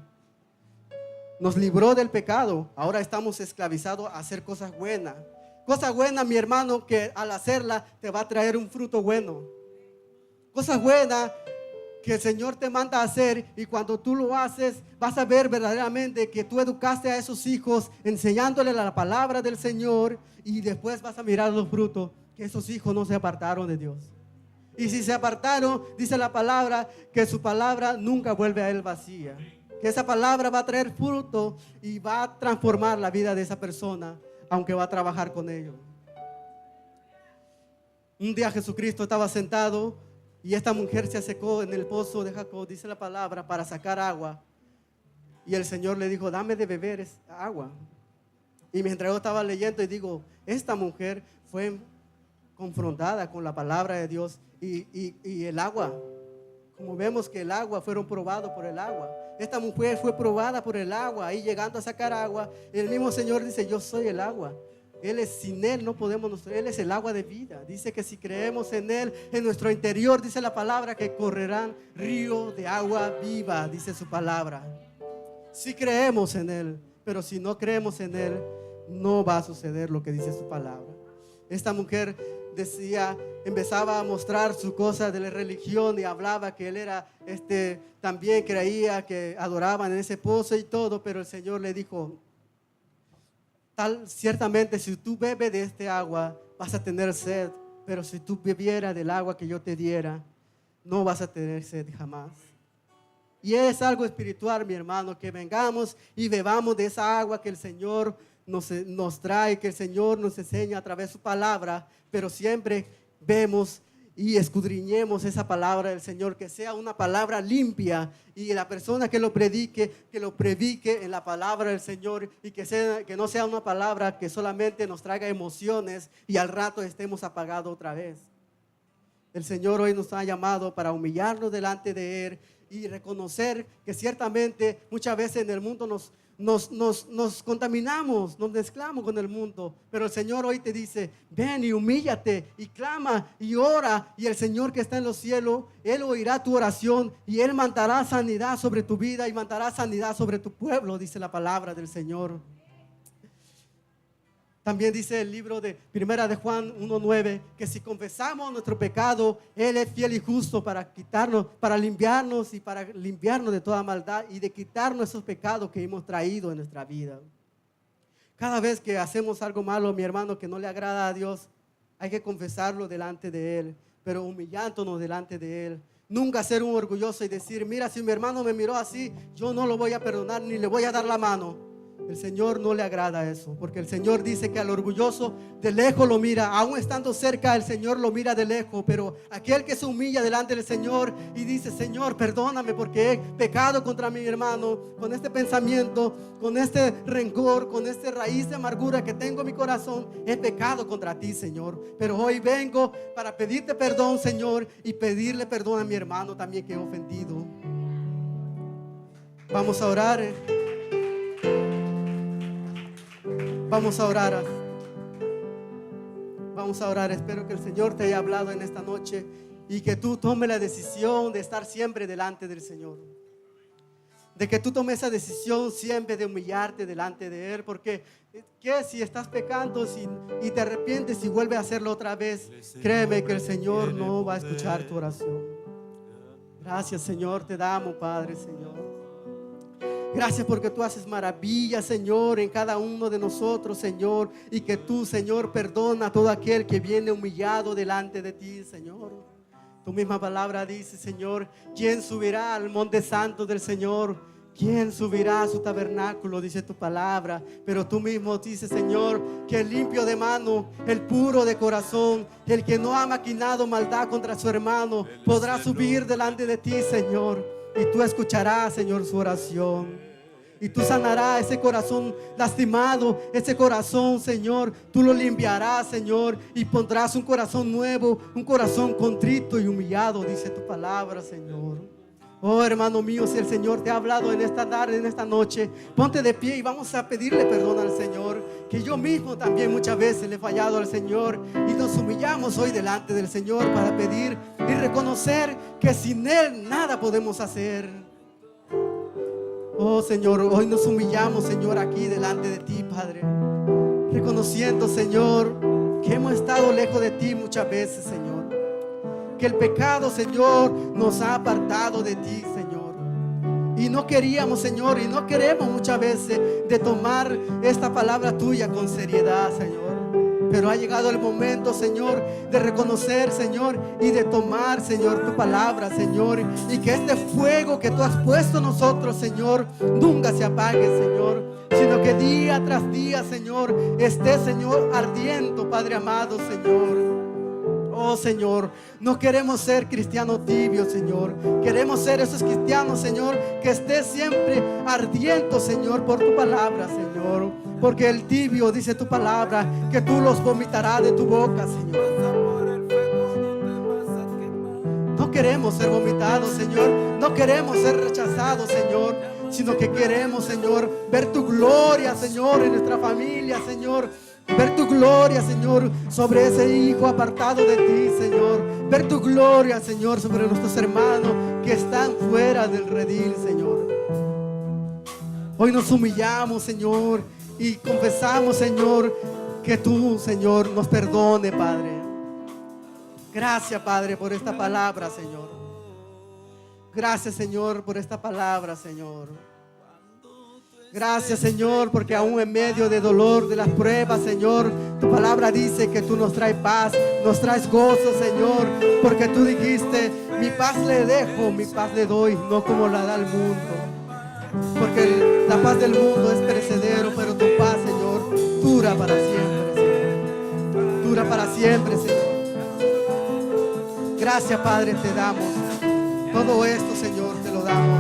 Speaker 1: Nos libró del pecado, ahora estamos esclavizados a hacer cosas buenas. Cosas buenas, mi hermano, que al hacerla te va a traer un fruto bueno. Cosas buenas que el Señor te manda a hacer y cuando tú lo haces vas a ver verdaderamente que tú educaste a esos hijos enseñándole la palabra del Señor y después vas a mirar los frutos que esos hijos no se apartaron de Dios. Y si se apartaron, dice la palabra que su palabra nunca vuelve a él vacía, que esa palabra va a traer fruto y va a transformar la vida de esa persona aunque va a trabajar con ellos. Un día Jesucristo estaba sentado y esta mujer se secó en el pozo de Jacob, dice la palabra, para sacar agua. Y el Señor le dijo, dame de beber esta agua. Y mientras yo estaba leyendo y digo, esta mujer fue confrontada con la palabra de Dios y el agua. Como vemos que el agua, fueron probados por el agua. Esta mujer fue probada por el agua, ahí llegando a sacar agua. El mismo Señor dice, yo soy el agua. Sin Él no podemos, Él es el agua de vida. Dice que si creemos en Él, en nuestro interior, dice la palabra, que correrán ríos de agua viva, dice su palabra. Si creemos en Él, pero si no creemos en Él, no va a suceder lo que dice su palabra. Esta mujer empezaba a mostrar su cosa de la religión y hablaba que él era, también creía que adoraban en ese pozo y todo, pero el Señor le dijo, ciertamente si tú bebes de este agua vas a tener sed, pero si tú bebieras del agua que yo te diera, no vas a tener sed jamás. Y es algo espiritual, mi hermano, que vengamos y bebamos de esa agua que el Señor nos trae, que el Señor nos enseña a través de su palabra, pero siempre vemos y escudriñemos esa palabra del Señor, que sea una palabra limpia y la persona que lo predique en la palabra del Señor y que no sea una palabra que solamente nos traiga emociones y al rato estemos apagados otra vez. El Señor hoy nos ha llamado para humillarnos delante de Él y reconocer que ciertamente muchas veces en el mundo nos contaminamos, nos mezclamos con el mundo, pero el Señor hoy te dice: ven y humíllate y clama y ora, y el Señor que está en los cielos, Él oirá tu oración y Él mandará sanidad sobre tu vida y mandará sanidad sobre tu pueblo, dice la palabra del Señor. También dice el libro de Primera de Juan 1:9 que si confesamos nuestro pecado, Él es fiel y justo para quitarnos, para limpiarnos de toda maldad y de quitarnos esos pecados que hemos traído en nuestra vida. Cada vez que hacemos algo malo, mi hermano, que no le agrada a Dios, hay que confesarlo delante de Él, pero humillándonos delante de Él. Nunca ser un orgulloso y decir: mira, si mi hermano me miró así, yo no lo voy a perdonar ni le voy a dar la mano. El Señor no le agrada eso, porque el Señor dice que al orgulloso de lejos lo mira, aún estando cerca el Señor lo mira de lejos, pero aquel que se humilla delante del Señor y dice: Señor, perdóname porque he pecado contra mi hermano, con este pensamiento, con este rencor, con esta raíz de amargura que tengo en mi corazón, he pecado contra ti, Señor, pero hoy vengo para pedirte perdón, Señor, y pedirle perdón a mi hermano también que he ofendido. Vamos a orar. Vamos a orar. Vamos a orar. Espero que el Señor te haya hablado en esta noche y que tú tomes la decisión de estar siempre delante del Señor. De que tú tomes esa decisión siempre de humillarte delante de Él. Porque ¿qué si estás pecando y te arrepientes y vuelves a hacerlo otra vez? Créeme que el Señor no va a escuchar tu oración. Gracias, Señor, te damos, Padre, Señor. Gracias porque tú haces maravillas, Señor, en cada uno de nosotros, Señor. Y que tú, Señor, perdona a todo aquel que viene humillado delante de ti, Señor. Tu misma palabra dice, Señor: ¿quién subirá al monte santo del Señor? ¿Quién subirá a su tabernáculo? Dice tu palabra. Pero tú mismo dices, Señor, que el limpio de mano, el puro de corazón, el que no ha maquinado maldad contra su hermano, podrá subir delante de ti, Señor. Y tú escucharás, Señor, su oración. Y tú sanarás ese corazón lastimado, ese corazón, Señor. Tú lo limpiarás, Señor, y pondrás un corazón nuevo, un corazón contrito y humillado, dice tu palabra, Señor. Oh, hermano mío, si el Señor te ha hablado en esta tarde, en esta noche, ponte de pie y vamos a pedirle perdón al Señor. Que yo mismo también muchas veces le he fallado al Señor, y nos humillamos hoy delante del Señor para pedir y reconocer que sin Él nada podemos hacer. Oh, Señor, hoy nos humillamos, Señor, aquí delante de ti, Padre, reconociendo, Señor, que hemos estado lejos de ti muchas veces, Señor. Que el pecado, Señor, nos ha apartado de ti, Señor. Y no queríamos, Señor, y no queremos muchas veces de tomar esta palabra tuya con seriedad, Señor. Pero ha llegado el momento, Señor, de reconocer, Señor, y de tomar, Señor, tu palabra, Señor. Y que este fuego que tú has puesto en nosotros, Señor, nunca se apague, Señor, sino que día tras día, Señor, esté, Señor, ardiendo, Padre amado, Señor. Oh, Señor, no queremos ser cristianos tibios, Señor. Queremos ser esos cristianos, Señor, que esté siempre ardiendo, Señor, por tu palabra, Señor. Porque el tibio, dice tu palabra, que tú los vomitarás de tu boca, Señor. No queremos ser vomitados, Señor. No queremos ser rechazados, Señor, sino que queremos, Señor, ver tu gloria, Señor, en nuestra familia, Señor. Ver tu gloria, Señor, sobre ese hijo apartado de ti, Señor. Ver tu gloria, Señor, sobre nuestros hermanos que están fuera del redil, Señor. Hoy nos humillamos, Señor, y confesamos, Señor, que tú, Señor, nos perdone, Padre. Gracias, Padre, por esta palabra, Señor. Gracias, Señor, por esta palabra, Señor. Gracias, Señor, porque aún en medio de dolor, de las pruebas, Señor, tu palabra dice que tú nos traes paz, nos traes gozo, Señor, porque tú dijiste: mi paz le dejo, mi paz le doy, no como la da el mundo. Porque la paz del mundo es perecedero, pero tu paz, Señor, dura para siempre, Señor. Dura para siempre, Señor. Gracias, Padre, te damos todo esto, Señor, te lo damos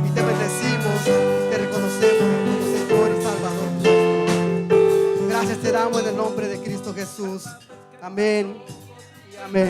Speaker 1: y te bendecimos, te reconocemos como Señor y Salvador. Gracias te damos en el nombre de Cristo Jesús. Amén y amén.